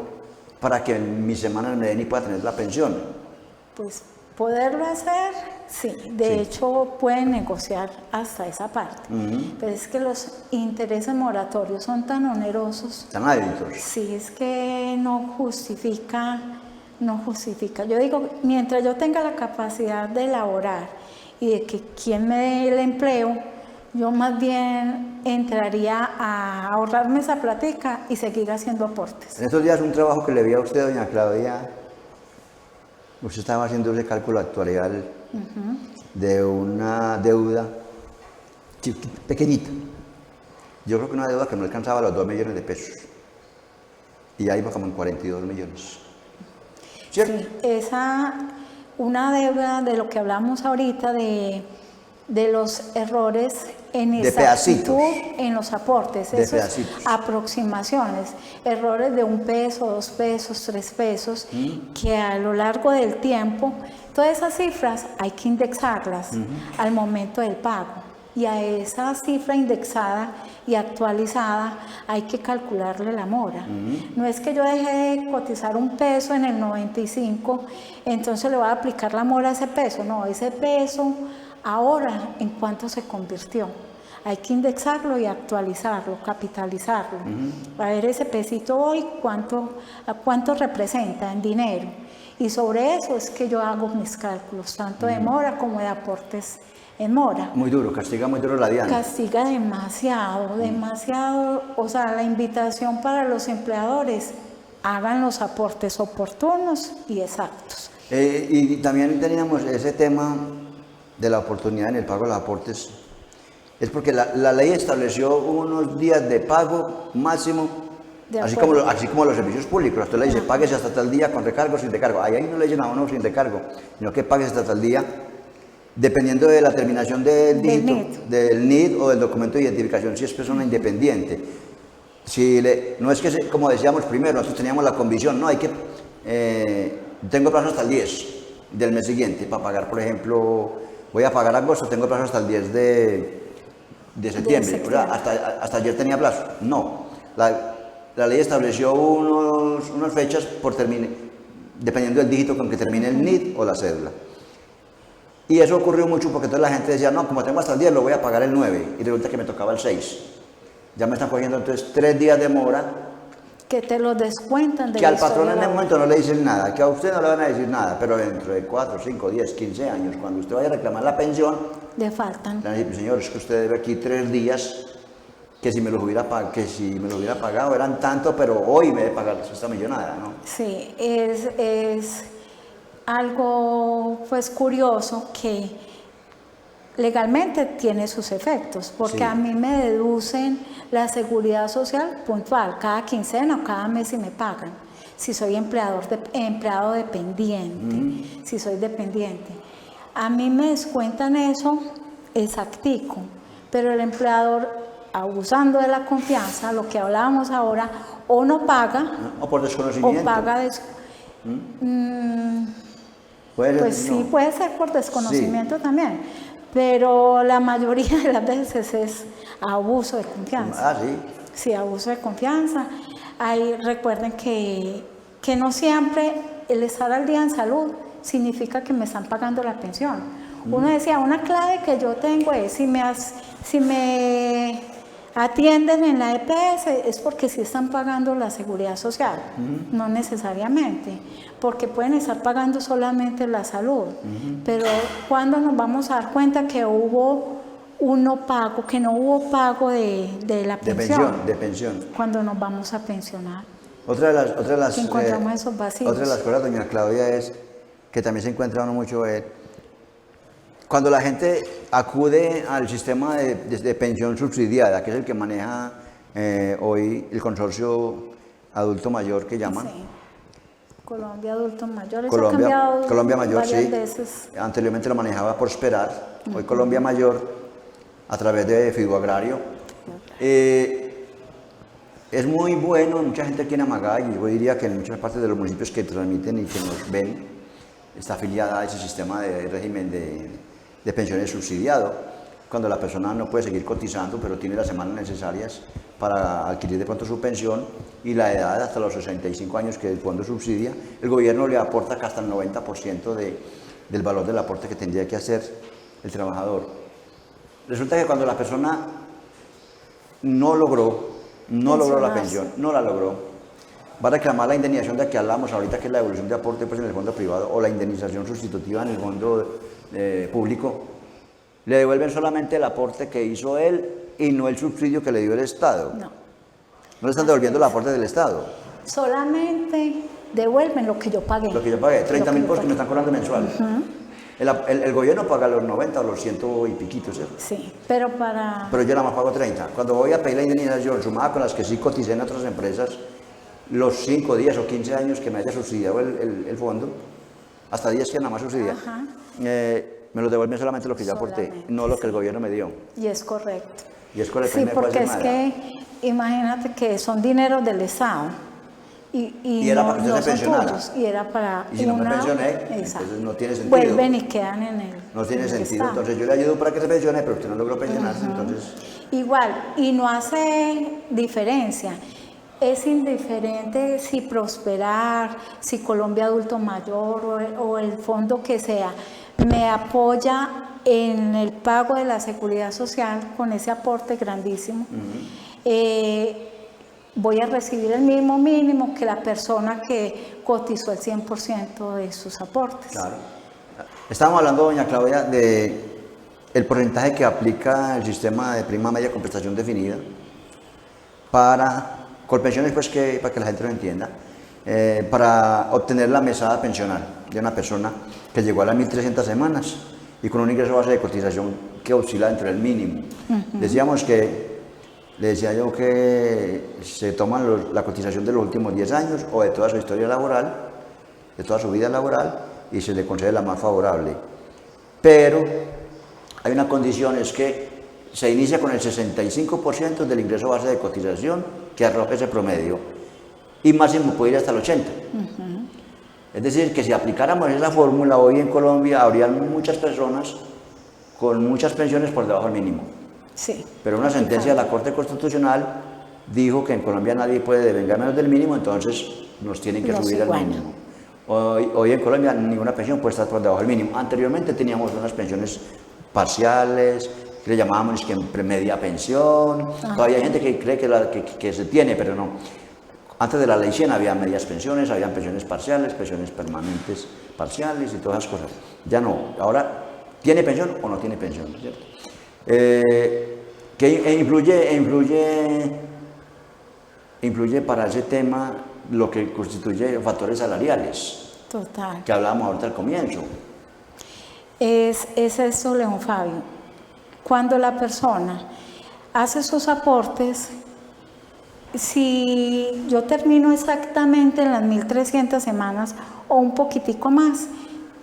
para que en mis semanas me den y pueda tener la pensión. Pues poderlo hacer, sí. De hecho, pueden negociar hasta esa parte. Pero es que los intereses moratorios son tan onerosos. Tan altos. Sí, es que no justifica. Yo digo, mientras yo tenga la capacidad de elaborar y de que quien me dé el empleo, yo más bien entraría a ahorrarme esa platica y seguir haciendo aportes. En estos días un trabajo que le vi a usted, doña Claudia, usted estaba haciendo ese cálculo actuarial de una deuda pequeñita. Yo creo que una deuda que no alcanzaba los 2 millones de pesos. Y ahí va como en 42 millones. ¿Cierto? Sí, una deuda de lo que hablamos ahorita de los errores en exactitud en los aportes, esas aproximaciones, errores de 1 peso, 2 pesos, 3 pesos, que a lo largo del tiempo, todas esas cifras hay que indexarlas al momento del pago. Y a esa cifra indexada y actualizada hay que calcularle la mora. No es que yo deje de cotizar 1 peso en el 95, entonces le voy a aplicar la mora a ese peso. No, ese peso ahora en cuánto se convirtió. Hay que indexarlo y actualizarlo, capitalizarlo. A ver ese pesito hoy, cuánto representa en dinero. Y sobre eso es que yo hago mis cálculos, tanto de mora como de aportes en mora. Muy duro, castiga muy duro la DIAN. Castiga demasiado, demasiado. O sea, la invitación para los empleadores, hagan los aportes oportunos y exactos. Y también teníamos ese tema de la oportunidad en el pago de los aportes. Es porque la ley estableció unos días de pago máximo, así como los servicios públicos. Usted le dice, páguese hasta tal día con recargo, sin recargo. Ahí no le dicen a uno sin recargo, sino que páguese hasta tal día, dependiendo de la terminación del dígito, del NID o del documento de identificación, si es persona independiente. No es que, como decíamos primero, nosotros teníamos la convicción, no, tengo plazo hasta el 10 del mes siguiente para pagar, por ejemplo, voy a pagar agosto, tengo plazo hasta el 10 de septiembre. O sea, hasta ayer tenía plazo. No, la ley estableció unas fechas dependiendo del dígito con que termine el NID o la cédula. Y eso ocurrió mucho porque toda la gente decía, no, como tengo hasta el 10, lo voy a pagar el 9. Y resulta que me tocaba el 6. Ya me están cogiendo entonces 3 días de mora. Que te lo descuentan de que al patrón en el momento no le dicen nada, que a usted no le van a decir nada, pero dentro de 4, 5, 10, 15 años, cuando usted vaya a reclamar la pensión, le faltan. Le van a decir, señor, es que usted debe aquí 3 días, que si me los hubiera pagado eran tanto, pero hoy me debe pagar esta millonada, ¿no? Sí, es algo pues curioso que legalmente tiene sus efectos, porque a mí me deducen la seguridad social puntual, cada quincena o cada mes si me pagan, si soy empleado dependiente, si soy dependiente. A mí me descuentan eso exactico, pero el empleador, abusando de la confianza, lo que hablábamos ahora, o no paga, o por desconocimiento. O paga pues sí, puede ser por desconocimiento también, pero la mayoría de las veces es abuso de confianza. Ah, sí. Sí, abuso de confianza. Recuerden que no siempre el estar al día en salud significa que me están pagando la pensión. Uno decía, una clave que yo tengo es, si me atienden en la EPS es porque sí están pagando la seguridad social, no necesariamente, porque pueden estar pagando solamente la salud, pero ¿cuándo nos vamos a dar cuenta que hubo no hubo pago de la pensión? De pensión. Cuando nos vamos a pensionar. Otra de las que encontramos esos vacíos. Otra de las cosas, doña Claudia, es que también se encuentra uno mucho cuando la gente acude al sistema de pensión subsidiada, que es el que maneja hoy el consorcio adulto mayor que llaman. Sí. Colombia Adulto Mayor. Colombia Mayor, sí. Veces. Anteriormente lo manejaba Prosperar. Hoy Colombia Mayor a través de Fiduagrario. Es muy bueno, mucha gente aquí en Amagá, y yo diría que en muchas partes de los municipios que transmiten y que nos ven, está afiliada a ese sistema de régimen de pensiones subsidiado, cuando la persona no puede seguir cotizando, pero tiene las semanas necesarias para adquirir de pronto su pensión, y la edad hasta los 65 años que el fondo subsidia, el gobierno le aporta hasta el 90% del valor del aporte que tendría que hacer el trabajador. Resulta que cuando la persona no logró la pensión, no la logró, va a reclamar la indemnización de que hablamos ahorita, que es la devolución de aporte pues, en el fondo privado, o la indemnización sustitutiva en el fondo público. Le devuelven solamente el aporte que hizo él y no el subsidio que le dio el Estado. No. No le están devolviendo el aporte del Estado. Solamente devuelven lo que yo pagué. Lo que yo pagué, 30.000 pesos que me están cobrando mensual. El gobierno paga los 90 o los 100 y piquitos, ¿cierto? Sí, pero Pero yo nada más pago 30. Cuando voy a pedir la indemnización, sumada con las que sí coticé en otras empresas, los 5, 10 o 15 años que me haya subsidiado el fondo, hasta 10 que nada más subsidia, me lo devuelven solamente lo que yo aporté, no lo que el gobierno me dio. Y es correcto. Y es correcto, Sí, no me puede porque hacer es nada. que imagínate que son dineros del Estado. Y era no, para que usted no se son pensionara. tuyos, y era para Y si no me pensioné, Exacto. entonces no tiene sentido. Vuelven y quedan en el No tiene en el sentido, Estado. entonces yo le ayudo para que se pensione, pero usted no logró pensionarse, entonces... Igual, y no hace diferencia. Es indiferente si Prosperar, si Colombia Adulto Mayor o el fondo que sea, me apoya en el pago de la seguridad social con ese aporte grandísimo. Voy a recibir el mismo mínimo que la persona que cotizó el 100% de sus aportes. Claro. Estábamos hablando, doña Claudia, de el porcentaje que aplica el sistema de prima media con prestación definida para Colpensiones, pues para que la gente lo entienda, para obtener la mesada pensional de una persona que llegó a las 1.300 semanas y con un ingreso base de cotización que oscila entre el mínimo. Decíamos que le decía yo que se toman la cotización de los últimos 10 años o de toda su historia laboral, de toda su vida laboral, y se le concede la más favorable. Pero hay una condición, es que se inicia con el 65% del ingreso base de cotización que arroja ese promedio, y máximo puede ir hasta el 80%. Es decir, que si aplicáramos esa fórmula hoy en Colombia, habrían muchas personas con muchas pensiones por debajo del mínimo. Sí. Pero una sentencia de la Corte Constitucional dijo que en Colombia nadie puede devengar menos del mínimo, entonces nos tienen que subir al mínimo. Hoy en Colombia ninguna pensión puede estar por debajo del mínimo. Anteriormente teníamos unas pensiones parciales, que le llamábamos que media pensión. Todavía hay gente que cree que se tiene, pero no. Antes de la ley 100 había medias pensiones, habían pensiones parciales, pensiones permanentes parciales y todas esas cosas. Ya no. Ahora, ¿tiene pensión o no tiene pensión? ¿Cierto? Que influye para ese tema lo que constituye factores salariales. Total. Que hablábamos ahorita al comienzo. Es eso, León Fabio. Cuando la persona hace sus aportes, si yo termino exactamente en las 1.300 semanas o un poquitico más,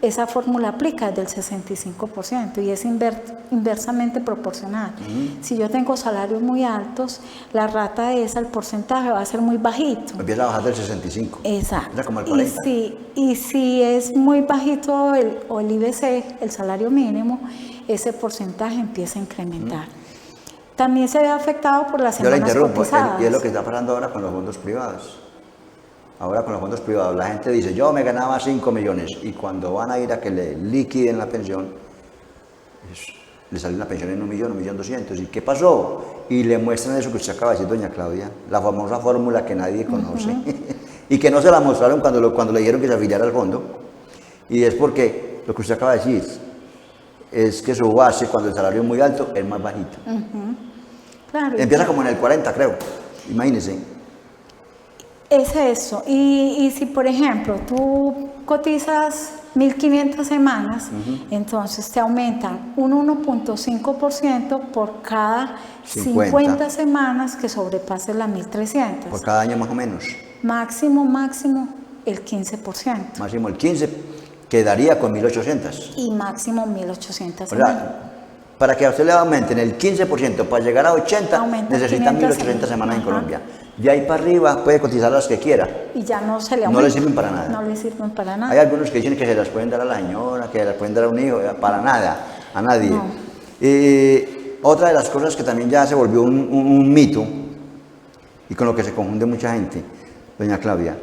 esa fórmula aplica del 65% y es inversamente proporcional. Si yo tengo salarios muy altos, la rata esa, el porcentaje va a ser muy bajito. Empieza a bajar del 65. Exacto. Era como el 40. Y si es muy bajito el IBC, el salario mínimo, ese porcentaje empieza a incrementar. También se ve afectado por las semanas cotizadas. Yo la interrumpo, y es lo que está pasando ahora con los fondos privados. Ahora con los fondos privados, la gente dice, yo me ganaba 5 millones, y cuando van a ir a que le liquiden la pensión, le sale una pensión en 1.200.000, ¿y qué pasó? Y le muestran eso que usted acaba de decir, doña Claudia, la famosa fórmula que nadie conoce, y que no se la mostraron cuando le dijeron que se afiliara al fondo, y es porque lo que usted acaba de decir, es que su base, cuando el salario es muy alto, es más bajito. Claro, empieza como en el 40, creo, imagínense. Es eso, y si por ejemplo tú cotizas 1.500 semanas, entonces te aumentan un 1.5% por cada 50 semanas que sobrepases las 1.300. Por cada año más o menos. Máximo el 15%. Máximo el 15%, quedaría con 1.800. Y máximo 1.800 O sea, Para que a usted le aumenten el 15% para llegar a 80, Aumenta necesitan 500 1.800 semanas en ajá. Colombia. De ahí para arriba puede cotizar las que quiera. Y ya no se le No aumenta. le sirven para nada. No le sirven para nada. Hay algunos que dicen que se las pueden dar a la señora, que se las pueden dar a un hijo, para nada, a nadie. No. Otra de las cosas que también ya se volvió un mito, y con lo que se confunde mucha gente, doña Claudia,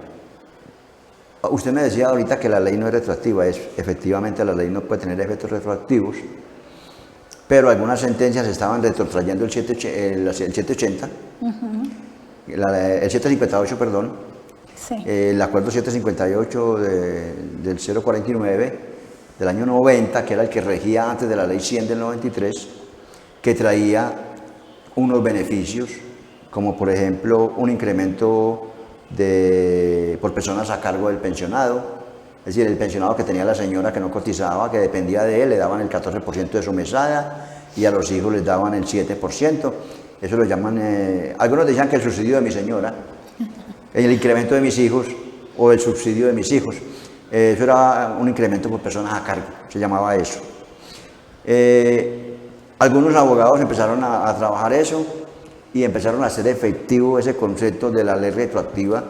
usted me decía ahorita que la ley no es retroactiva, efectivamente la ley no puede tener efectos retroactivos, pero algunas sentencias estaban retrotrayendo el 780, el 758, perdón, Sí. el acuerdo 758 del 049 del año 90, que era el que regía antes de la ley 100 del 93, que traía unos beneficios, como por ejemplo un incremento por personas a cargo del pensionado, es decir, el pensionado que tenía la señora que no cotizaba, que dependía de él, le daban el 14% de su mesada y a los hijos les daban el 7%. Eso lo llaman, algunos decían que el subsidio de mi señora, el incremento de mis hijos o el subsidio de mis hijos. Eso era un incremento por personas a cargo, se llamaba eso. Algunos abogados empezaron a trabajar eso y empezaron a hacer efectivo ese concepto de la ley retroactiva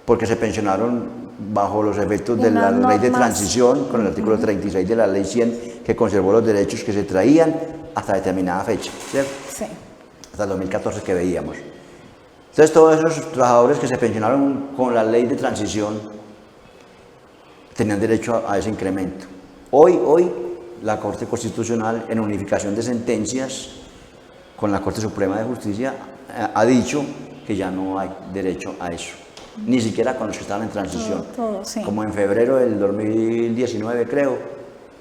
porque se pensionaron bajo los efectos de la ley de transición con el artículo 36 de la ley 100 que conservó los derechos que se traían hasta determinada fecha, ¿cierto? Sí. Hasta el 2014 que veíamos. Entonces todos esos trabajadores que se pensionaron con la ley de transición tenían derecho a ese incremento. Hoy la Corte Constitucional, en unificación de sentencias con la Corte Suprema de Justicia, ha dicho que ya no hay derecho a eso, ni siquiera con los que estaban en transición. Todo, sí. Como en febrero del 2019, creo,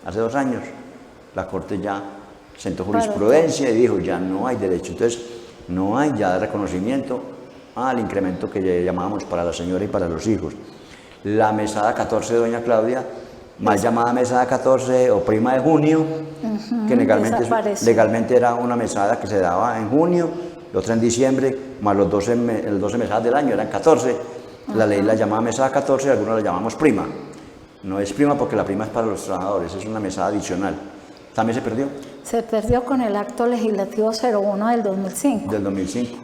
hace 2 años, la Corte ya sentó jurisprudencia y dijo ya no hay derecho. Entonces, no hay ya reconocimiento al incremento que llamábamos para la señora y para los hijos. La mesada 14 de doña Claudia, mal llamada mesada 14 o prima de junio, que legalmente era una mesada que se daba en junio, la otra en diciembre, más los 12 mesadas del año, eran 14. La ley la llamaba mesada 14 y algunos la llamamos prima. No es prima porque la prima es para los trabajadores, es una mesada adicional. ¿También se perdió? Se perdió con el acto legislativo 01 del 2005. Del 2005.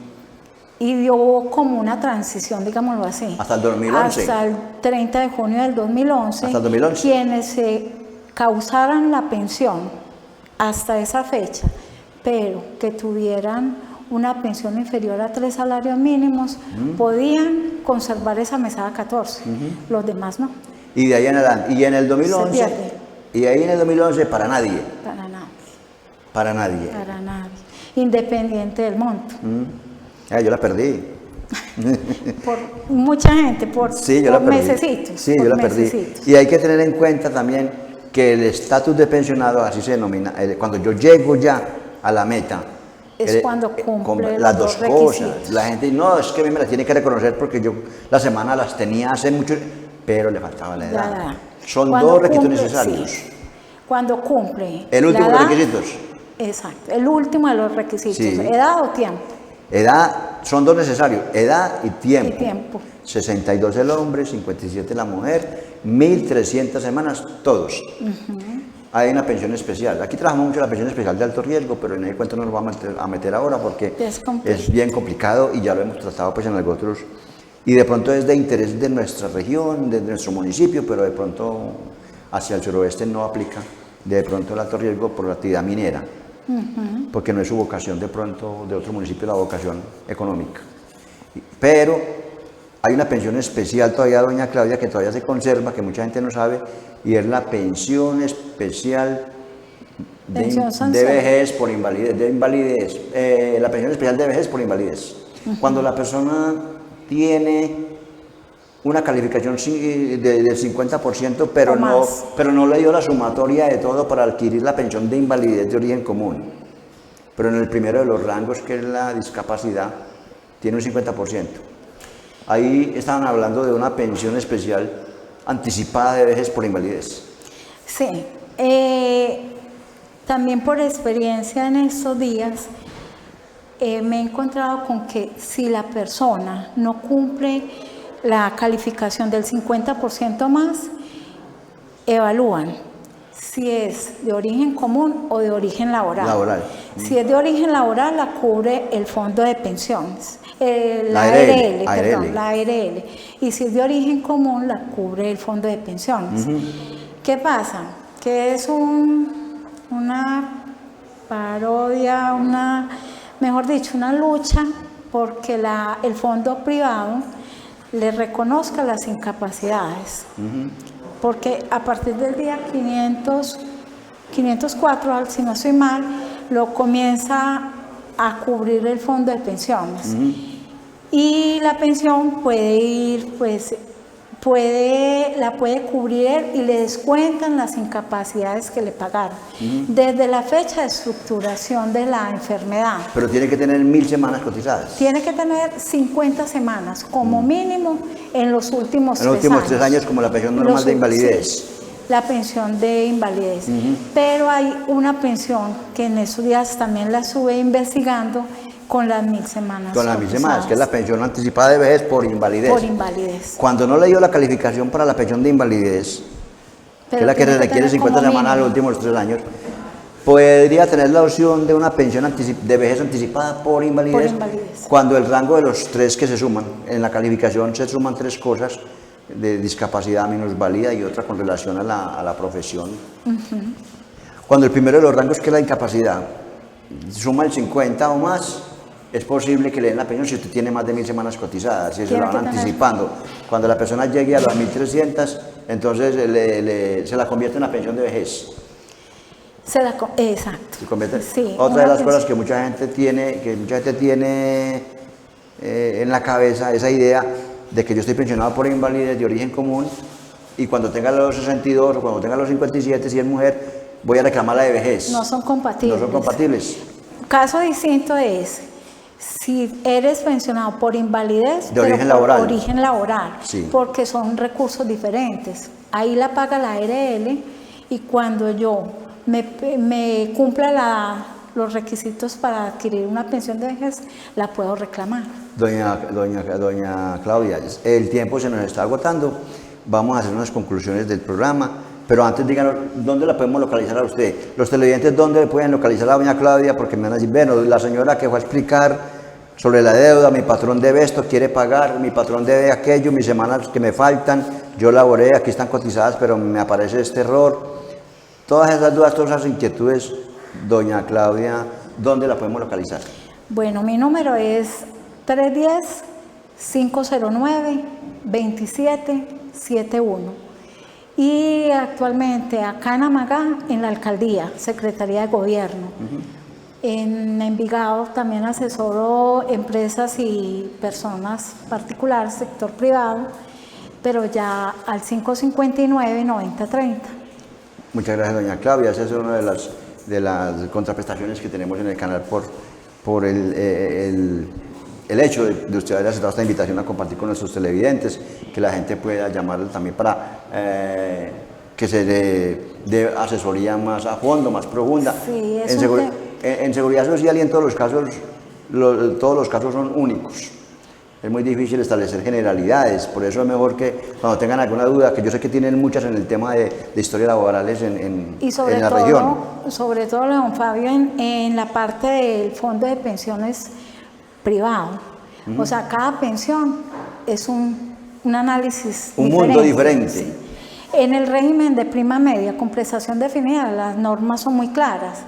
Y dio como una transición, digámoslo así. Hasta el 2011. Hasta el 30 de junio del 2011. Hasta el 2011. Quienes se causaran la pensión hasta esa fecha, pero que tuvieran una pensión inferior a 3 salarios mínimos, podían conservar esa mesada 14. Los demás no. Y de ahí en adelante. Y en el 2011. Se pierde. Y ahí en el 2011 para nadie. Para nadie. Para nadie. Para nadie. Independiente del monto. Yo la perdí. Por mucha gente, por, Sí, yo por la perdí. mesecitos. Sí, por yo la perdí. mesecitos. Y hay que tener en cuenta también que el estatus de pensionado, así se denomina, cuando yo llego ya a la meta, Es cuando cumple las los dos dos cosas. requisitos. La gente dice, no, es que a mí me la tiene que reconocer porque yo la semana las tenía hace mucho, pero le faltaba la edad. La edad. Son Cuando 2 requisitos cumple, necesarios. sí. Cuando cumple. El último la edad, requisitos. Exacto, el último de los requisitos, Sí. edad o tiempo. Edad, son 2 necesarios, edad y tiempo. Y tiempo. 62 el hombre, 57 la mujer, 1.300 semanas, todos. Hay una pensión especial. Aquí trabajamos mucho la pensión especial de alto riesgo, pero en el cuento no nos vamos a meter ahora porque es bien complicado y ya lo hemos tratado pues en algunos otros. Y de pronto es de interés de nuestra región, de nuestro municipio, pero de pronto hacia el suroeste no aplica de pronto el alto riesgo por la actividad minera. Porque no es su vocación de pronto de otro municipio la vocación económica. Pero hay una pensión especial todavía, doña Claudia, que todavía se conserva, que mucha gente no sabe, y es la pensión especial de vejez por invalidez, la pensión especial de vejez por invalidez. Cuando la persona tiene una calificación del 50%, pero no le dio la sumatoria de todo para adquirir la pensión de invalidez de origen común. Pero en el primero de los rangos, que es la discapacidad, tiene un 50%. Ahí estaban hablando de una pensión especial anticipada de vejez por invalidez. Sí. También por experiencia en estos días, me he encontrado con que si la persona no cumple la calificación del 50% más, evalúan si es de origen común o de origen laboral. Laboral. Si es de origen laboral, la cubre el Fondo de Pensiones, la ARL, perdón, la ARL. Y si es de origen común, la cubre el Fondo de Pensiones. ¿Qué pasa? Que es una parodia, mejor dicho, una lucha porque el fondo privado le reconozca las incapacidades. Porque a partir del día 504, si no estoy mal, lo comienza a cubrir el fondo de pensiones. Y la pensión puede ir, pues, la puede cubrir él y le descuentan las incapacidades que le pagaron. Desde la fecha de estructuración de la enfermedad. Pero tiene que tener 1000 semanas cotizadas. Tiene que tener 50 semanas como mínimo en los últimos 3 años. En los últimos 3 años, como la pensión normal de invalidez. Sí, la pensión de invalidez. Pero hay una pensión que en esos días también la estuve investigando con las 1000 semanas. Con las 1000 semanas, que es la pensión anticipada de vejez por invalidez. Por invalidez. Cuando no le dio la calificación para la pensión de invalidez, que es la que tiene requiere tener 50 como semanas en los mínimo. últimos 3 años, podría tener la opción de una pensión de vejez anticipada por invalidez, cuando el rango de los 3 que se suman, en la calificación se suman 3 cosas, de discapacidad, minusvalía y otra con relación a la profesión. Cuando el primero de los rangos, que es la incapacidad, suma el 50 o más, es posible que le den la pensión si usted tiene más de 1000 semanas cotizadas, si se la van anticipando. Cuando la persona llegue a las 1300, entonces se la convierte en una pensión de vejez. Exacto. Se convierte. Sí, Otra de las cosas que mucha gente tiene, en la cabeza, esa idea de que yo estoy pensionado por invalidez de origen común y cuando tenga los 62 o cuando tenga los 57, si es mujer, voy a reclamar la de vejez. No son compatibles. No son compatibles. Caso distinto es si eres pensionado por invalidez, de origen laboral. Origen laboral, sí. Porque son recursos diferentes. Ahí la paga la ARL y cuando yo me cumpla los requisitos para adquirir una pensión de vejez, la puedo reclamar. Doña Claudia, el tiempo se nos está agotando. Vamos a hacer unas conclusiones del programa. Pero antes díganos, ¿dónde la podemos localizar a usted? Los televidentes, ¿dónde le pueden localizar a doña Claudia? Porque me van a decir, bueno, la señora que fue a explicar sobre la deuda, mi patrón debe esto, quiere pagar, mi patrón debe aquello, mis semanas que me faltan, yo laboré, aquí están cotizadas, pero me aparece este error. Todas esas dudas, todas esas inquietudes, doña Claudia, ¿dónde la podemos localizar? Bueno, mi número es 310-509-2771. Y actualmente acá en Amagá, en la alcaldía, Secretaría de Gobierno. En Envigado también asesoro empresas y personas particulares, sector privado, pero ya al 559-9030. Muchas gracias, doña Claudia. Esa es una de las contraprestaciones que tenemos en el canal por el hecho de usted haber aceptado esta invitación a compartir con nuestros televidentes, que la gente pueda llamarle también para que se dé asesoría más a fondo, más profunda. Sí, en seguridad social y en todos los casos, todos los casos son únicos. Es muy difícil establecer generalidades, por eso es mejor que cuando tengan alguna duda, que yo sé que tienen muchas en el tema de historias laborales en la región. Sobre todo, don Fabio, en la parte del fondo de pensiones privado. O sea, cada pensión es un análisis diferente. Mundo diferente. Sí. En el régimen de prima media con prestación definida, las normas son muy claras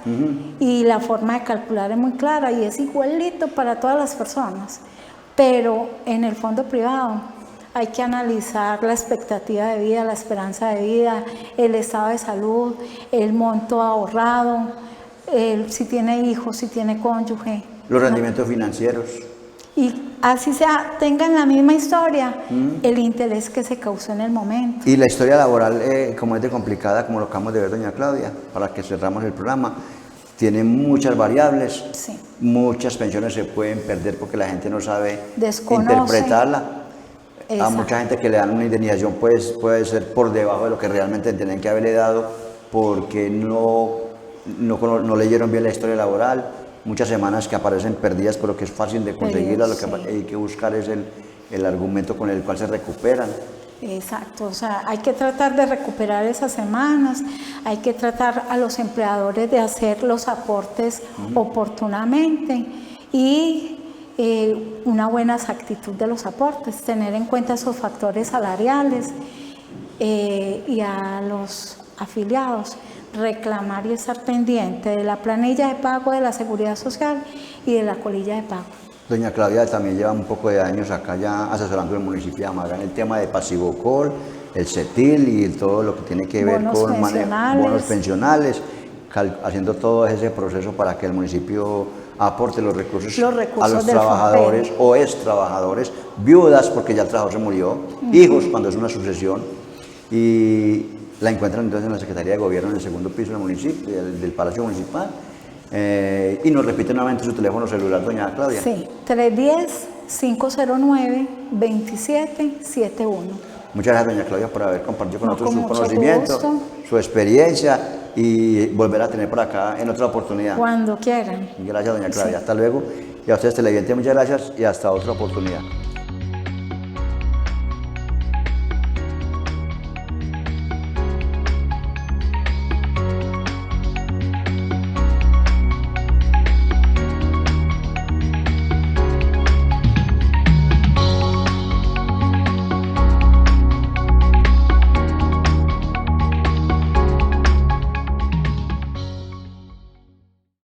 y la forma de calcular es muy clara y es igualito para todas las personas. Pero en el fondo privado hay que analizar la expectativa de vida, la esperanza de vida, el estado de salud, el monto ahorrado, si tiene hijos, si tiene cónyuge. Los rendimientos financieros. Y así sea, tengan la misma historia, el interés que se causó en el momento. Y la historia laboral, como es de complicada, como lo acabamos de ver, doña Claudia, para que cerramos el programa, tiene muchas variables, sí. Muchas pensiones se pueden perder porque la gente no sabe Desconoce. Interpretarla. Exacto. A mucha gente que le dan una indemnización pues, puede ser por debajo de lo que realmente tienen que haberle dado porque no leyeron bien la historia laboral. Muchas semanas que aparecen perdidas, pero que es fácil de conseguirlas, lo que hay que buscar es el argumento con el cual se recuperan. Exacto, o sea, hay que tratar de recuperar esas semanas, hay que tratar a los empleadores de hacer los aportes oportunamente y una buena exactitud de los aportes, tener en cuenta esos factores salariales y a los afiliados reclamar y estar pendiente de la planilla de pago de la Seguridad Social y de la colilla de pago. Doña Claudia también lleva un poco de años acá ya asesorando el municipio de Amaga en el tema de Pasivocol, el CETIL y todo lo que tiene que ver Bonos con pensionales. bonos pensionales, haciendo todo ese proceso para que el municipio aporte los recursos a los del trabajadores FOMPEN. o ex trabajadores, viudas porque ya el trabajador se murió, hijos cuando es una sucesión, y la encuentran entonces en la Secretaría de Gobierno en el segundo piso del municipio, del Palacio Municipal. Y nos repite nuevamente su teléfono celular, doña Claudia. Sí, 310-509-2771. Muchas gracias, doña Claudia, por haber compartido con No, nosotros con su mucho conocimiento, gusto. su experiencia y volver a tener por acá en otra oportunidad. Cuando quieran. Gracias, doña Claudia. Sí. Hasta luego. Y a ustedes, televidentes, muchas gracias y hasta otra oportunidad.